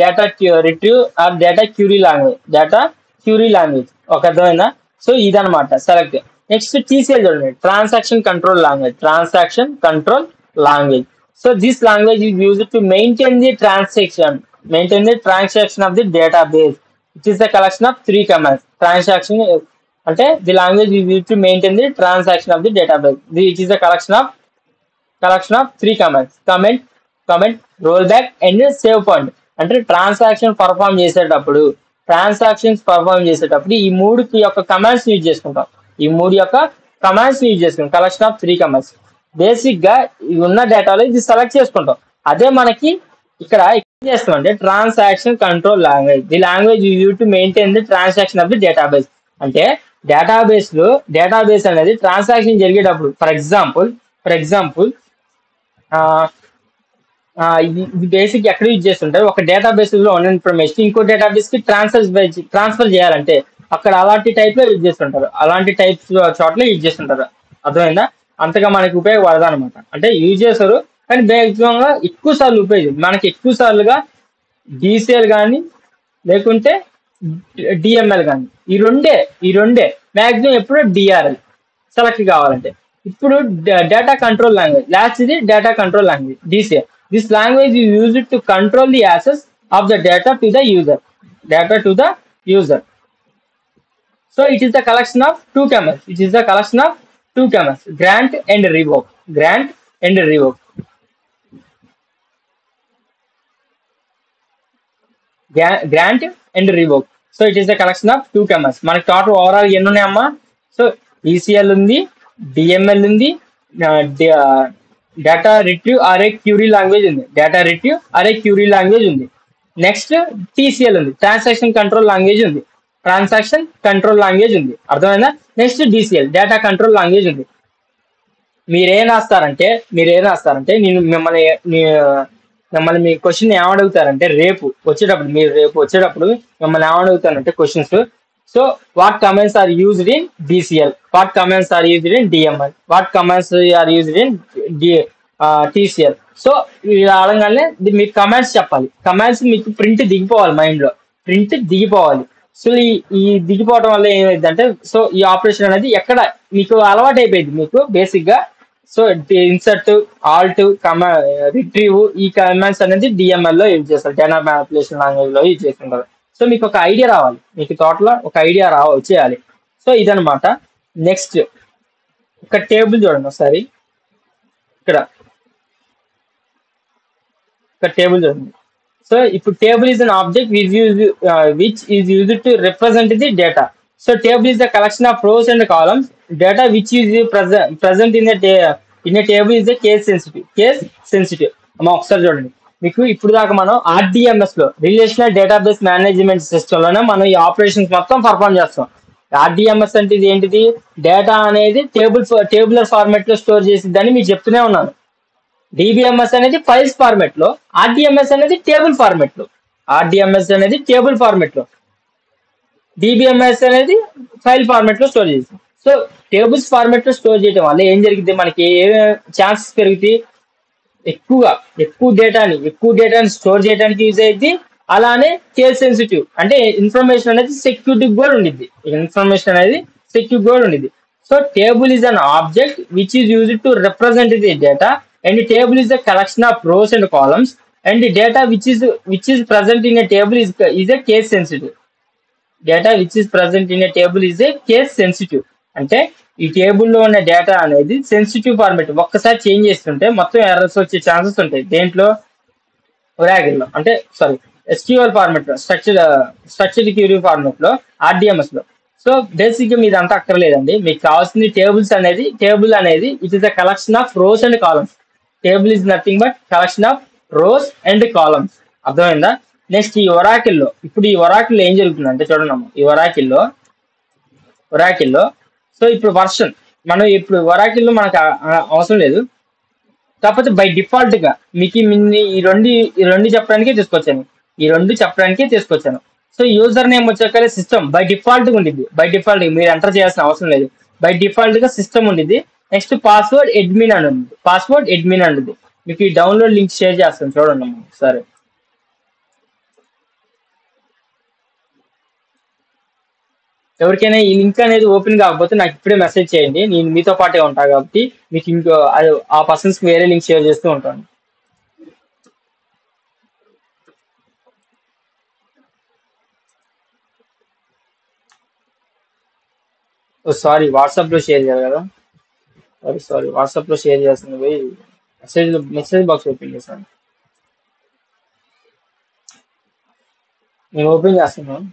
data retrieve or data query language. ఒక అర్థమైందా? సో ఇదనమాట సెలెక్ట్. నెక్స్ట్ TCL చూడండి, transaction control language. So this language is used to maintain the transaction of the database. It is the collection of 3 commands. Transaction అంటే the language is used to maintain the transaction of the database. It is the collection of 3 commands. Commit, roll back and save point. అంటే transactions perform చేసేటప్పుడు ఈ 3 యొక్క commands use చేసుకుంటాం. Collection of 3 commands. Basic గా ఉన్న డేటాలో ఇది select చేసుకుంటాం. అదే మనకి ఇక్కడ చేస్తాం అంటే transaction control language. The language use to maintain the transaction of the database. అంటే డేటాబేస్ అనేది ట్రాన్సాక్షన్ జరిగేటప్పుడు ఫర్ ఎగ్జాంపుల్ ఇది బేసిక్ ఎక్కడ యూజ్ చేస్తుంటారు? ఒక డేటాబేస్ లో ఉన్న ఇన్ఫర్మేషన్ ఇంకో డేటాబేస్ కి ట్రాన్స్ఫర్ చేయాలంటే అక్కడ అలాంటి టైప్ లో యూజ్ చేస్తుంటారు. చోట్ల యూజ్ చేస్తుంటారు. అర్థమైందా? అంతగా మనకి ఉపయోగపడదు అనమాట. అంటే యూజ్ చేస్తారు కానీ మ్యాక్సిమం గా ఎక్కువ సార్లు మనకి ఎక్కువ సార్లుగా DCL కానీ లేకుంటే DML కానీ ఈ రెండే మ్యాక్సిమం ఎప్పుడు DRL సెలెక్ట్ కావాలంటే. ఇప్పుడు డేటా కంట్రోల్ లాంగ్వేజ్, లాస్ట్ ఇది data control language DCL. This language is used to control the access of the data to the user. So it is the collection of 2 commands. Grant and revoke. So it is the collection of 2 commands. మనకి total overall ఎన్ని ఉన్నాయమ్మా? So DCL ఉంది, DML ఉంది, data retrieve or a query language ఉంది. Next TCL ఉంది, transaction control language ఉంది. అర్థమైందా? Next DCL data control language ఉంది. మీరేం రాస్తారంటే నేను మిమ్మల్ని మీ క్వశ్చన్ ఏమడుగుతారంటే రేపు వచ్చేటప్పుడు మిమ్మల్ని ఏమడుగుతారంటే questions. So what commands are used in DCL, what commands are used in DML, what commands are used in TCL. So ఇలా అడగానే మీకు కమెంట్స్ చెప్పాలి. కమెంట్స్ మీకు ప్రింట్ దిగిపోవాలి, మైండ్ లో ప్రింట్ దిగిపోవాలి. సో ఈ దిగిపోవడం వల్ల ఏమైందంటే, సో ఈ ఆపరేషన్ అనేది ఎక్కడ మీకు అలవాటు అయిపోయింది మీకు బేసిక్ గా. సో ఇన్సర్ట్, ఆల్ట్, రిట్రీవ్, ఈ కమాండ్స్ అనేది డిఎంఎల్ లో యూజ్ చేస్తారు, డేటా మ్యానిపులేషన్ లాంగ్వేజ్ లో యూజ్ చేస్తుంటారు. సో మీకు ఒక ఐడియా రావాలి, మీకు టోటల్ ఒక ఐడియా వచ్చేయాలి. సో ఇదనమాట. నెక్స్ట్ ఒక టేబుల్ చూడండి ఒకసారి. ఇక్కడ టేబుల్ చూడండి. సో ఇప్పుడు table is an object which is used to represent the data. So table is the collection of rows and columns. Data which is present in table is case sensitive. అమ్మ ఒకసారి చూడండి. మీకు ఇప్పుడు దాకా మనం ఆర్డిఎంఎస్ లో, రిలేషనల్ డేటాబేస్ మేనేజ్మెంట్ సిస్టమ్ లోనే మనం ఈ ఆపరేషన్స్ మొత్తం పర్ఫామ్ చేస్తాం. ఆర్డిఎంఎస్ అంటే ఇది ఏంటిది? డేటా అనేది టేబులర్ ఫార్మాట్ లో స్టోర్ చేసిద్దని మీకు చెప్తూనే ఉన్నాను. డిబిఎంఎస్ అనేది ఫైల్స్ ఫార్మాట్ లో, ఆర్డిఎంఎస్ అనేది టేబుల్ ఫార్మాట్ లో. డిబిఎంఎస్ అనేది ఫైల్ ఫార్మాట్ లో స్టోర్ చేస్తాం. సో టేబుల్స్ ఫార్మాట్ లో స్టోర్ చేయడం వల్ల ఏం జరిగింది, మనకి ఏ ఛాన్సెస్ పెరుగుతాయి? ఎక్కువ డేటాని స్టోర్ చేయడానికి యూజ్ అయ్యింది. అలానే కేస్ సెన్సిటివ్ అంటే ఇన్ఫర్మేషన్ అనేది సెక్యూరిటీ కూడా ఉండిద్ది. So table is an object which is used to represent the data, and table is a collection of rows and columns, and the data which is present in a table is a case sensitive. Data which is present in a table is a case sensitive. అంటే ఈ table లో ఉన్న data అనేది sensitive format. ఒక్కసారి change చేస్తుంటే మొత్తం errors వచ్చే chances ఉంటాయి. దేంట్లో? ఒరాకిల్లో, అంటే సారీ ఎస్క్యూఎల్ ఫార్మాట్ లో, స్ట్రక్చర్డ్ క్యూరీ ఫార్మాట్ లో, ఆర్డిఎంఎస్ లో. సో బేసిక్ గా మీద అంతా అక్కర్లేదండి. మీకు కావాల్సింది టేబుల్ అనేది it is a collection of rows and columns. Table is nothing but collection of rows and columns. అర్థమైందా? నెక్స్ట్ ఈ ఒరాకిల్లో, ఇప్పుడు ఈ ఒరాకిల్లో ఏం జరుగుతుందంటే చూడండి, ఈ ఒరాకిల్లో సో ఇప్పుడు వర్షన్ మనం ఇప్పుడు ఒరాకిల్లో మనకు అవసరం లేదు. కాకపోతే బై డిఫాల్ట్ గా మీకు ఈ రెండు చెప్పడానికే తీసుకొచ్చాను. సో యూజర్ నేమ్ వచ్చాక సిస్టమ్ బై డిఫాల్ట్ గా ఉండిద్ది. మీరు ఎంటర్ చేయాల్సిన అవసరం లేదు. బై డిఫాల్ట్ గా సిస్టమ్ ఉండిద్ది. నెక్స్ట్ పాస్వర్డ్ అడ్మిన్ అని ఉంది. మీకు ఈ డౌన్లోడ్ లింక్ షేర్ చేస్తాను, చూడండి సరే. ఎవరికైనా ఈ లింక్ అనేది ఓపెన్ కాకపోతే నాకు ఇప్పుడే మెసేజ్ చేయండి. నేను మీతో పాటే ఉంటా కాబట్టి మీకు ఇంకో ఆ పర్సన్స్ కి వేరే లింక్ షేర్ చేస్తూ ఉంటాను. సారీ, వాట్సాప్ లో షేర్ చేయాలి కదా. సారీ వాట్సాప్ లో షేర్ చేస్తుంది పోయి మెసేజ్ బాక్స్ ఓపెన్ చేశాను. నేను ఓపెన్ చేస్తున్నాను.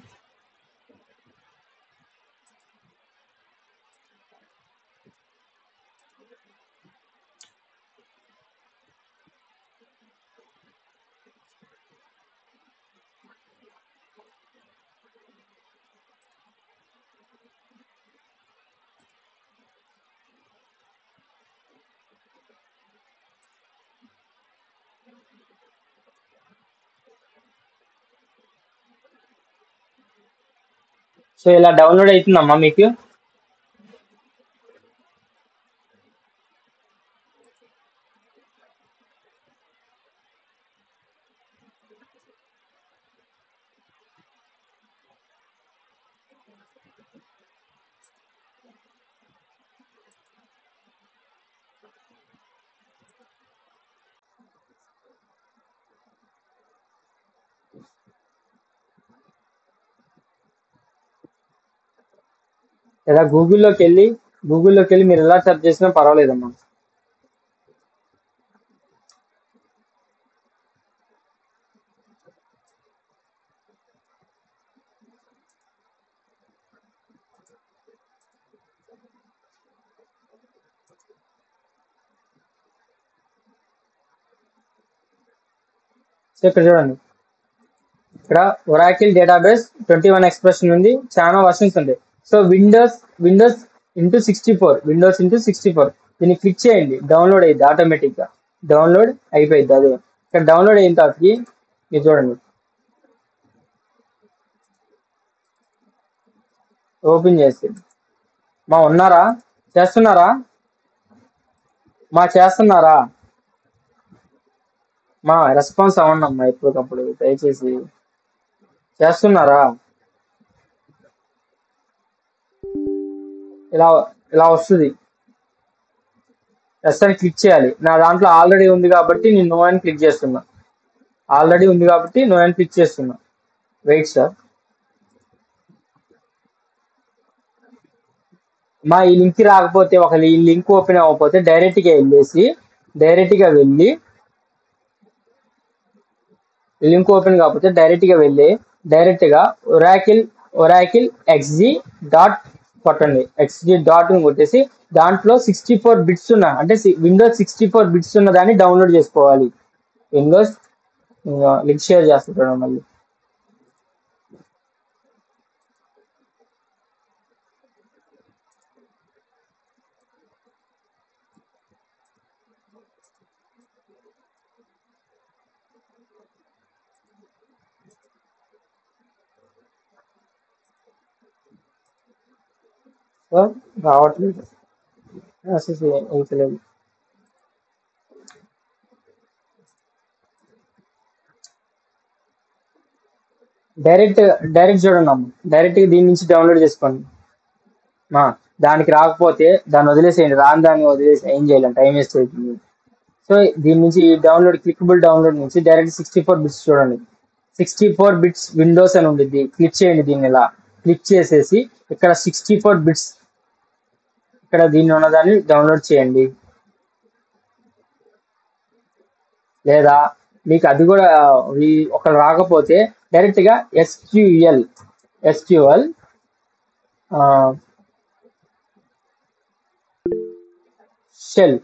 సో ఇలా డౌన్లోడ్ అవుతుందమ్మా మీకు. లేదా గూగుల్లోకి వెళ్ళి మీరు ఎలా సెర్చ్ చేసినా పర్వాలేదమ్మా. సో ఇక్కడ చూడండి, ఇక్కడ ఒరాకిల్ డేటాబేస్ 21 ఎక్స్ప్రెషన్ ఉంది. చాలా వర్షన్స్ ఉంటాయి. సో విండోస్ ఇంటూ 64, దీన్ని క్లిక్ చేయండి, డౌన్లోడ్ అయ్యింది ఆటోమేటిక్గా. డౌన్లోడ్ అయిపోయింది అదే. ఇక్కడ డౌన్లోడ్ అయిన తర్వాతకి మీరు చూడండి, ఓపెన్ చేసి మా ఉన్నారా, చేస్తున్నారా, చేస్తున్నారా, రెస్పాన్స్ అవ్వండి అమ్మా ఎప్పటికప్పుడు దయచేసి. చేస్తున్నారా? ఇలా ఇలా వస్తుంది. ఎస్ అని క్లిక్ చేయాలి. నా దాంట్లో ఆల్రెడీ ఉంది కాబట్టి నేను నో అని క్లిక్ చేస్తున్నా. ఆల్రెడీ ఉంది కాబట్టి నో అని క్లిక్ చేస్తున్నా. Wait sir. ఈ లింక్ రాకపోతే, ఒకవేళ ఈ లింక్ ఓపెన్ అవ్వకపోతే డైరెక్ట్గా వెళ్ళి లింక్ ఓపెన్ కాకపోతే డైరెక్ట్గా ఒరాకిల్ ఎక్స్జీ డాట్ కొట్టండి. ఎక్స్జీ డాట్ కొట్టేసి దాంట్లో 64 బిట్స్ ఉన్న, అంటే విండోస్ 64 బిట్స్ ఉన్న దాన్ని డౌన్లోడ్ చేసుకోవాలి. విండోస్ లింక్ షేర్ చేస్తుంటాను మళ్ళీ. రావట్లేదు, అవుతలేదు. డైరెక్ట్ చూడండి అమ్మ, డైరెక్ట్గా దీని నుంచి డౌన్లోడ్ చేసుకోండి. దానికి రాకపోతే దాన్ని వదిలేసేయండి, దాన్ని వదిలేసి ఏం చేయాలి, టైం వేస్ట్ అవుతుంది. సో దీని నుంచి క్లికబుల్ డౌన్లోడ్ నుంచి డైరెక్ట్ 64 బిట్స్ చూడండి. 64 బిట్స్ విండోస్ అని ఉండిద్ది. క్లిక్ చేయండి, దీన్ని ఇలా క్లిక్ చేసేసి ఇక్కడ 64 బిట్స్ ఇక్కడ దీన్ని ఉన్నదాన్ని డౌన్లోడ్ చేయండి. లేదా మీకు అది కూడా ఒకరు రాకపోతే డైరెక్ట్గా ఎస్క్యూఎల్ షెల్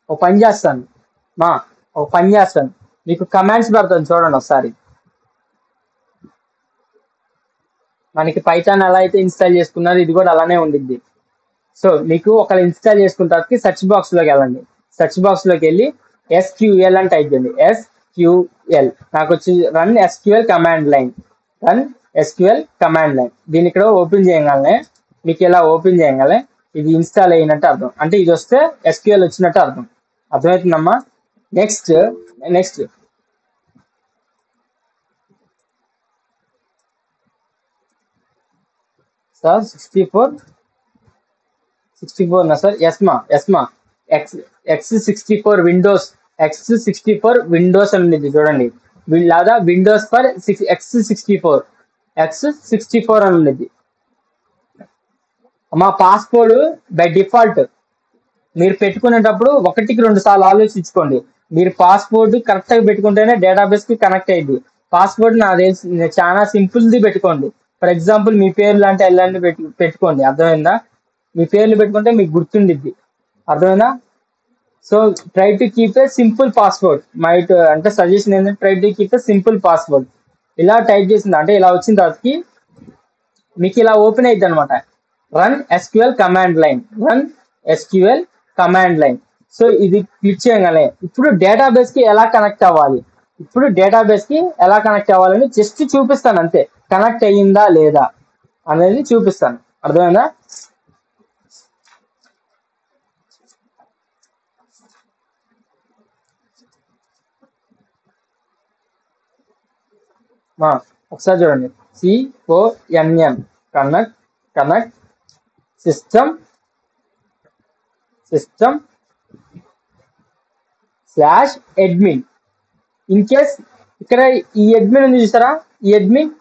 ఒక పని చేస్తాను, మీకు కమాండ్స్ పెడతాను చూడండి ఒకసారి. మనకి పైథాన్ ఎలా అయితే ఇన్స్టాల్ చేసుకున్నారో ఇది కూడా అలానే ఉండిద్ది. సో మీకు ఒకవేళ ఇన్స్టాల్ చేసుకున్న తర్వాత సెర్చ్ బాక్స్ లోకి వెళ్ళండి. సెర్చ్ బాక్స్ లోకి వెళ్ళి ఎస్క్యూఎల్ అని టైప్ చేయండి. ఎస్క్యూఎల్ నాకు వచ్చి రన్ ఎస్క్యూఎల్ కమాండ్ లైన్. దీన్ని ఇక్కడ ఓపెన్ చేయగానే మీకు ఇలా ఓపెన్ చేయగానే ఇది ఇన్స్టాల్ అయినట్టు అర్థం, అంటే ఇది వస్తే ఎస్క్యూఎల్ వచ్చినట్టు అర్థం. అర్థమవుతుందమ్మా? నెక్స్ట్ సార్ 64 నా సార్? ఎస్మా X64 విండోస్ అని ఉంది చూడండి, లేదా విండోస్ ఫర్ X64 అని ఉంది. పాస్వర్డ్ బై డిఫాల్ట్ మీరు పెట్టుకునేటప్పుడు 1కి 2 సార్లు ఆలోచించుకోండి. మీరు పాస్వర్డ్ కరెక్ట్ గా పెట్టుకుంటేనే డేటాబేస్ కి కనెక్ట్ అయ్యింది. పాస్వర్డ్ చాలా సింపుల్ది పెట్టుకోండి. ఫర్ ఎగ్జాంపుల్ మీ పేరు లాంటి ఎల్లాంటి పెట్టుకోండి. అర్థమైందా? మీ పేర్లు పెట్టుకుంటే మీకు గుర్తుండిద్ది. అర్థమైందా? So try to keep a simple password. అంటే సజెషన్ ఏంటంటే try to keep a simple password. ఇలా టైప్ చేసింది అంటే ఇలా వచ్చిన తర్వాతకి మీకు ఇలా ఓపెన్ అయ్యిద్ది అనమాట. Run SQL command line. So ఇది క్లిక్ చేయగానే ఇప్పుడు డేటాబేస్ కి ఎలా కనెక్ట్ అవ్వాలి, అని జస్ట్ చూపిస్తాను అంతే. కనెక్ట్ అయ్యిందా లేదా అనేది చూపిస్తాను. అర్థమైందా? ఒకసారి చూడండి. CONN connect system /admin. In case ఇక్కడ ఈ అడ్మిన్ ఉంది చూసారా, ఈ అడ్మిన్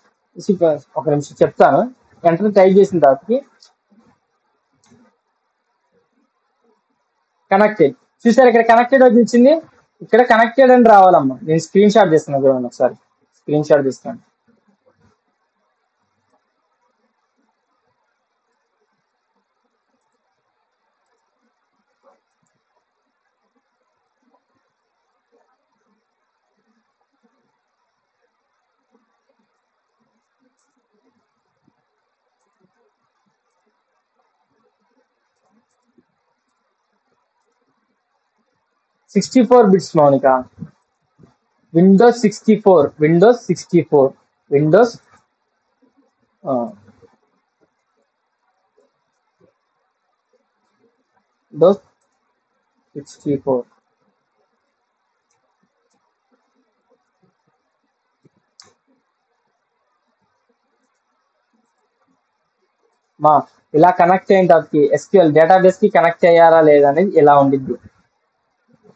ఒక నిమిషం చెప్తాను. ఎంటర్ టైప్ చేసిన తర్వాతకి కనెక్టెడ్ చూసారా, ఇక్కడ కనెక్టెడ్ అని వచ్చింది. ఇక్కడ కనెక్టెడ్ అని రావాలమ్మా. నేను స్క్రీన్ షాట్ తీస్తున్నాను చూడండి, ఒకసారి స్క్రీన్ షాట్ తీస్తాను. 64 bits Mounika. Windows 64, Windows 64, Windows Windows 64. మా ఇలా కనెక్ట్ అయిన తర్వాతకి ఎస్క్యూఎల్ డేటాబేస్ కి కనెక్ట్ అయ్యారా లేదా అనేది ఇలా ఉండిద్ది.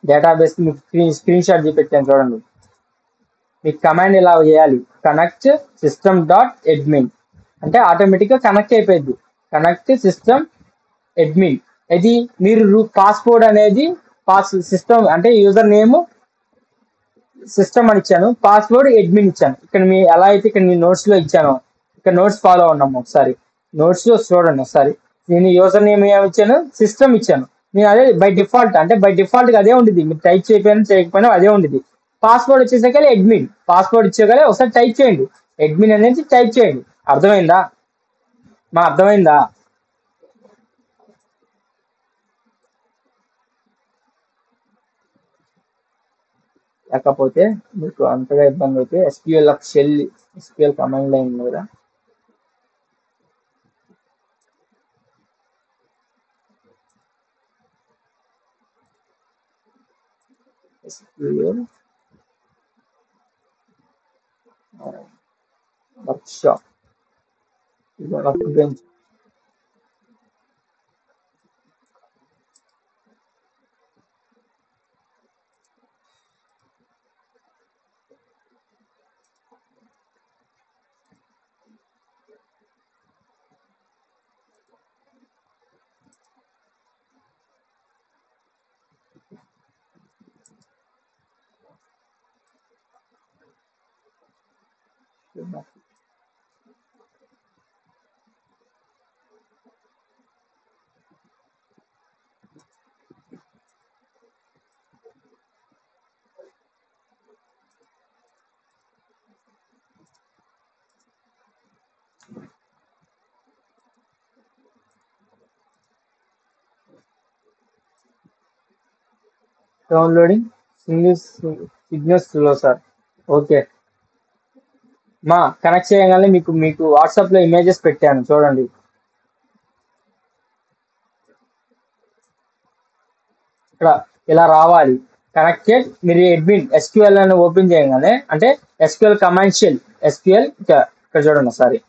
డేటాబేస్ కి మీకు స్క్రీన్ షాట్ చూపెట్టాను చూడండి. మీకు కమాండ్ ఇలా చేయాలి, కనెక్ట్ సిస్టమ్ డాట్ అడ్మిన్ అంటే ఆటోమేటిక్ గా కనెక్ట్ అయిపోయింది. కనెక్ట్ సిస్టమ్ అడ్మిన్ ఇది మీరు పాస్వర్డ్ అనేది సిస్టమ్ అంటే యూజర్ నేమ్ సిస్టమ్ అని ఇచ్చాను, పాస్వర్డ్ అడ్మిన్ ఇచ్చాను. ఇక్కడ మీ ఎలా అయితే ఇక్కడ మీ నోట్స్ లో ఇచ్చాను, ఇక్కడ నోట్స్ ఫాలో ఉన్నాము. ఒకసారి నోట్స్ లో చూడండి. ఒకసారి నేను యూజర్ నేమ్ ఏమి ఇచ్చాను, సిస్టమ్ ఇచ్చాను. నేను అదే బై డిఫాల్ట్ అంటే బై డిఫాల్ట్ అదే ఉండేది. మీరు టైప్ చేయకపోయినా చేయకపోయినా అదే ఉండేది. పాస్వర్డ్ వచ్చేసరికి అడ్మిన్, పాస్వర్డ్ ఇచ్చేకలే ఒకసారి టైప్ చేయండి, అడ్మిన్ అనేది టైప్ చేయండి. అర్థమైందా మా? అర్థమైందా? లేకపోతే మీకు అంతగా ఇబ్బంది అయితే SQL shell SQL command line ఉంది కదా, SQL workshop work bench. Downloading signals లో సార్. ఓకే మా కనెక్ట్ చేయగానే మీకు మీకు వాట్సాప్ లో ఇమేజెస్ పెట్టాను చూడండి. ఇక్కడ ఇలా రావాలి కనెక్టెడ్. మీరు అడ్మిన్ ఎస్క్యూఎల్ అని ఓపెన్ చేయగానే అంటే ఎస్క్యూఎల్ కమాండ్ ఎస్క్యూఎల్ ఇక్కడ చూడండి ఒకసారి.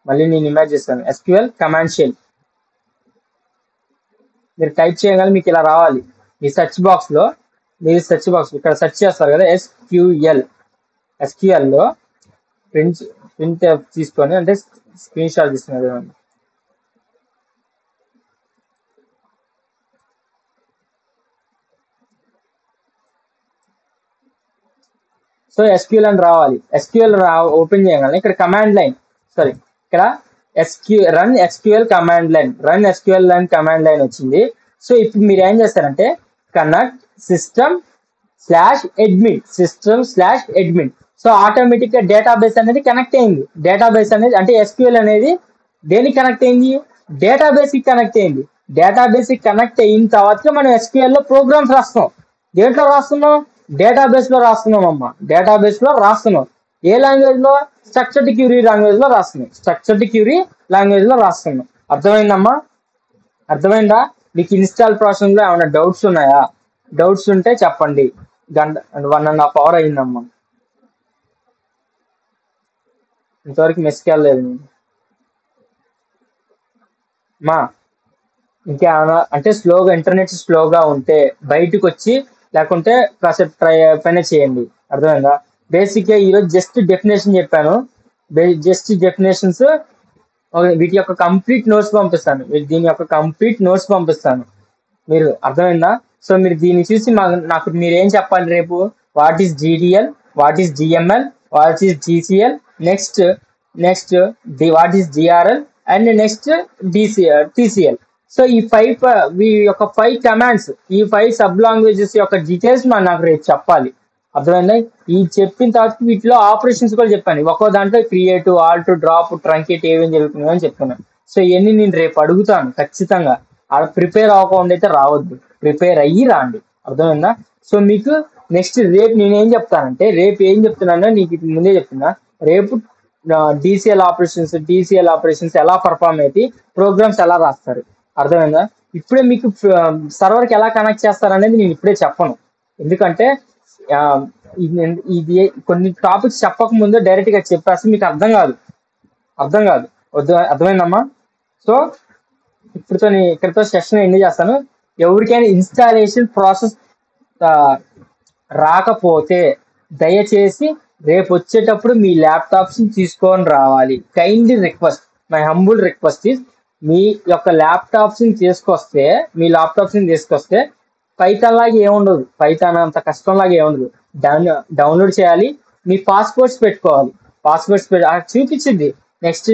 మళ్ళీ నేను ఇమేజ్ చేస్తాను. ఎస్క్యూఎల్ కమాండ్ షెల్ మీరు టైప్ చేయగానే మీకు ఇలా రావాలి. మీ సెర్చ్ బాక్స్ లో ఇక్కడ సెర్చ్ చేస్తారు కదా ఎస్క్యూఎల్ లో ప్రింట్ తీసుకొని అంటే స్క్రీన్ షాట్ తీసుకున్నారు. సో ఎస్క్యూఎల్ అని రావాలి. ఎస్క్యూఎల్ ఓపెన్ చేయగానే ఇక్కడ కమాండ్ లైన్ ఇక్కడ రన్ ఎస్క్యూఎల్ కమాండ్ లైన్ వచ్చింది. సో ఇప్పుడు మీరు ఏం చేస్తారంటే connect system slash admin. So automatic గా డేటాబేస్ అనేది కనెక్ట్ అయింది. డేటాబేస్ అనేది అంటే ఎస్క్యూఎల్ అనేది దేనికి కనెక్ట్ అయింది, డేటాబేస్ కి కనెక్ట్ అయింది. డేటాబేస్ కి కనెక్ట్ అయిన తర్వాత మనం ఎస్క్యూఎల్ లో ప్రోగ్రామ్స్ రాస్తాం. దేంట్లో రాస్తున్నాం, డేటాబేస్ లో రాస్తున్నాం అమ్మా. డేటాబేస్ లో రాస్తున్నాం ఏ లాంగ్వేజ్ లో, స్ట్రక్చర్డ్ క్యూరీ లాంగ్వేజ్ లో రాస్తున్నాం. అర్థమైందమ్మా? అర్థమైందా? మీకు ఇన్స్టాల్ ప్రాసెస్ లో ఏమైనా డౌట్స్ ఉన్నాయా? డౌట్స్ ఉంటే చెప్పండి. 1.5 hour అయిందమ్మా, ఇంతవరకు మెస్కెళ్ళలేదు మా. ఇంకేమైనా అంటే ఇంటర్నెట్ స్లోగా ఉంటే బయటకు వచ్చి లేకుంటే కాసేపు ట్రై పైన చేయండి. అర్థమైందా? బేసిక్ గా ఈరోజు జస్ట్ డెఫినేషన్ చెప్పాను. వీటి యొక్క కంప్లీట్ నోట్స్ పంపిస్తాను. దీని యొక్క కంప్లీట్ నోట్స్ పంపిస్తాను. మీరు అర్థమైందా? సో మీరు దీన్ని చూసి నాకు మీరు ఏం చెప్పాలి రేపు. What is GDL, what is GML, what is GCL, next what is GRL and next TCL. So ఈ 5 కమాండ్స్, ఈ 5 సబ్ లాంగ్వేజెస్ యొక్క డీటెయిల్స్ నాకు రేపు చెప్పాలి. అర్థమైందా? ఈ చెప్పిన తర్వాత వీటిలో ఆపరేషన్స్ కూడా చెప్పాను. ఒక్కో దాంట్లో క్రియేట్, ఆల్ట్, డ్రాప్, ట్రంకేట్ ఏమేం జరుగుతుందో అని చెప్తున్నాను. సో ఇవన్నీ నేను రేపు అడుగుతాను ఖచ్చితంగా. ప్రిపేర్ అవ్వకుండా అయితే రావద్దు, ప్రిపేర్ అయ్యి రాండి. అర్థమైందా? సో మీకు నెక్స్ట్ రేపు నేను ఏం చెప్తానంటే, రేపు ఏం చెప్తున్నానో నీకు ఇప్పుడు ముందే చెప్తున్నా. రేపు డిసిఎల్ ఆపరేషన్స్ ఎలా పర్ఫామ్ అయితే ప్రోగ్రామ్స్ ఎలా రాస్తారు, అర్థమైందా? ఇప్పుడే మీకు సర్వర్కి ఎలా కనెక్ట్ చేస్తారు అనేది నేను ఇప్పుడే చెప్పను. ఎందుకంటే ఆ, ఇది కొన్ని టాపిక్స్ చెప్పక ముందు డైరెక్ట్ గా చెప్పేస్తే మీకు అర్థం కాదు. అర్థమైందమ్మా? సో ఇక్కడితో సెషన్ ఎండ్ చేస్తాను. ఎవరికైనా ఇన్స్టాలేషన్ ప్రాసెస్ రాకపోతే దయచేసి రేపు వచ్చేటప్పుడు మీ ల్యాప్టాప్స్ తీసుకొని రావాలి. Kindly request, my humble request is, మీ యొక్క ల్యాప్టాప్స్ తీసుకొస్తే పైథాన్ లాగా ఏముండదు, పైథాన్ అంత కష్టం లాగా ఏముండదు. డౌన్లోడ్ చేయాలి, మీ పాస్పోర్ట్స్ పెట్టుకోవాలి. చూపించింది నెక్స్ట్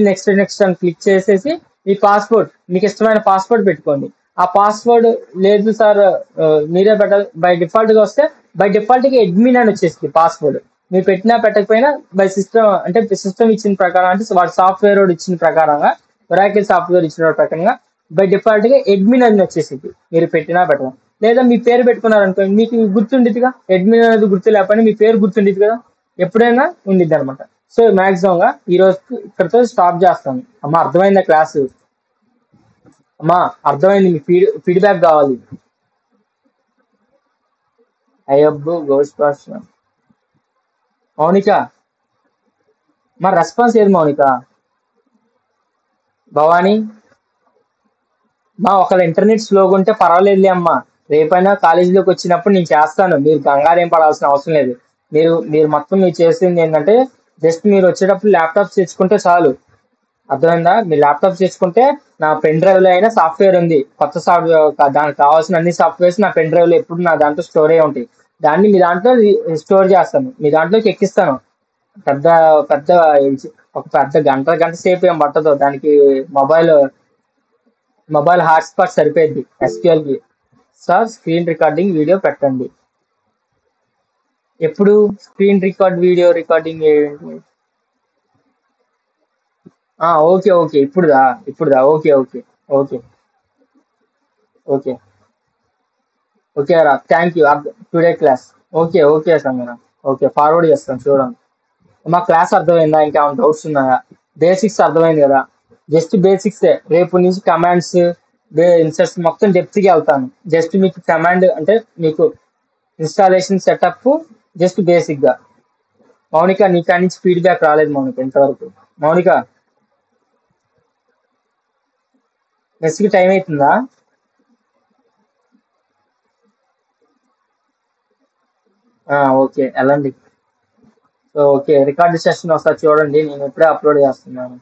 అని క్లిక్ చేసేసి మీ పాస్పోర్ట్, మీకు ఇష్టమైన పాస్పోర్ట్ పెట్టుకోండి. ఆ పాస్వర్డ్ లేదు సార్ మీరే పెట్టాలి, బై డిఫాల్ట్ గా అడ్మిన్ అని వచ్చేసింది పాస్వర్డ్. మీరు పెట్టినా పెట్టకపోయినా బై సిస్టమ్, అంటే సిస్టమ్ ఇచ్చిన ప్రకారం, అంటే వాడు సాఫ్ట్వేర్ ఇచ్చిన ప్రకారంగా, ఒరాకిల్ సాఫ్ట్వేర్ ఇచ్చిన ప్రకారంగా బై డిఫాల్ట్ గా అడ్మిన్ అని వచ్చేసింది. మీరు పెట్టినా పెట్టడం, లేదా మీ పేరు పెట్టుకున్నారనుకోండి, మీకు గుర్తుండిద్దిగా. అడ్మిన్ అనేది గుర్తు లేకపోయినా మీ పేరు గుర్తుండిద్ది కదా, ఎప్పుడైనా ఉండిద్ది అనమాట. సో మాక్సిమం గా ఈ రోజు ఇక్కడితో స్టాప్ చేస్తాను. అమ్మ అర్థమైందా క్లాసు? అమ్మా అర్థమైంది, మీ ఫీడ్బ్యాక్ కావాలి. అయ్యబ్బో గోస్ట్ పాస్ మౌనిక, మా రెస్పాన్స్ ఏది మౌనిక? భవానీ, ఒకళ్ళ ఇంటర్నెట్ స్లోగా ఉంటే పర్వాలేదులే అమ్మా, రేపైనా కాలేజీలోకి వచ్చినప్పుడు నేను చేస్తాను. మీరు కంగారు ఏం పడాల్సిన అవసరం లేదు. మీరు మొత్తం మీరు చేసింది ఏంటంటే, జస్ట్ మీరు వచ్చేటప్పుడు ల్యాప్టాప్ తెచ్చుకుంటే చాలు, అర్థమైందా? మీ ల్యాప్టాప్ తెచ్చుకుంటే నా పెన్ డ్రైవ్ లో అయినా సాఫ్ట్వేర్ ఉంది, కొత్త సాఫ్ట్వేర్, దానికి కావాల్సిన అన్ని సాఫ్ట్వేర్స్ నా పెన్ డ్రైవ్ లో ఎప్పుడు నా దాంట్లో స్టోర్ అయి ఉంటాయి. దాన్ని మీ దాంట్లో స్టోర్ చేస్తాను, మీ దాంట్లోకి ఎక్కిస్తాను. పెద్ద పెద్ద ఒక పెద్ద గంట సేపు ఏం పట్టదు దానికి. మొబైల్ మొబైల్ హాట్స్పాట్ సరిపోయింది ఎస్క్యూఎల్ కి. సార్ స్క్రీన్ రికార్డింగ్ వీడియో పెట్టండి. ఎప్పుడు స్క్రీన్ వీడియో రికార్డింగ్ ఏంటి? ఓకే ఇప్పుడుదా ఓకే ఓకే ఓకే ఓకే రా, thank you. Today class okay Sameera, okay forward చేస్తాను చూడండి. మా క్లాస్ అర్థమైందా? ఇంకా ఏమైనా డౌట్స్ ఉన్నాయా? బేసిక్స్ అర్థమైంది కదా, జస్ట్ బేసిక్స్. రేపు నుంచి కమాండ్స్, ఇన్సర్ట్స్ మొత్తం డెప్త్ కి వెళ్తాను. జస్ట్ మీకు కమాండ్ అంటే మీకు ఇన్స్టాలేషన్ సెటప్ జస్ట్ బేసిక్ గా. మౌనిక నీకా నుంచి ఫీడ్బ్యాక్ రాలేదు మౌనిక ఇంతవరకు. మౌనిక మెస్కి టైం అవుతుందా? ఓకే వెళ్ళండి. ఓకే రికార్డ్ సెషన్ ఒకసారి చూడండి, నేను ఇప్పుడే అప్లోడ్ చేస్తున్నాను.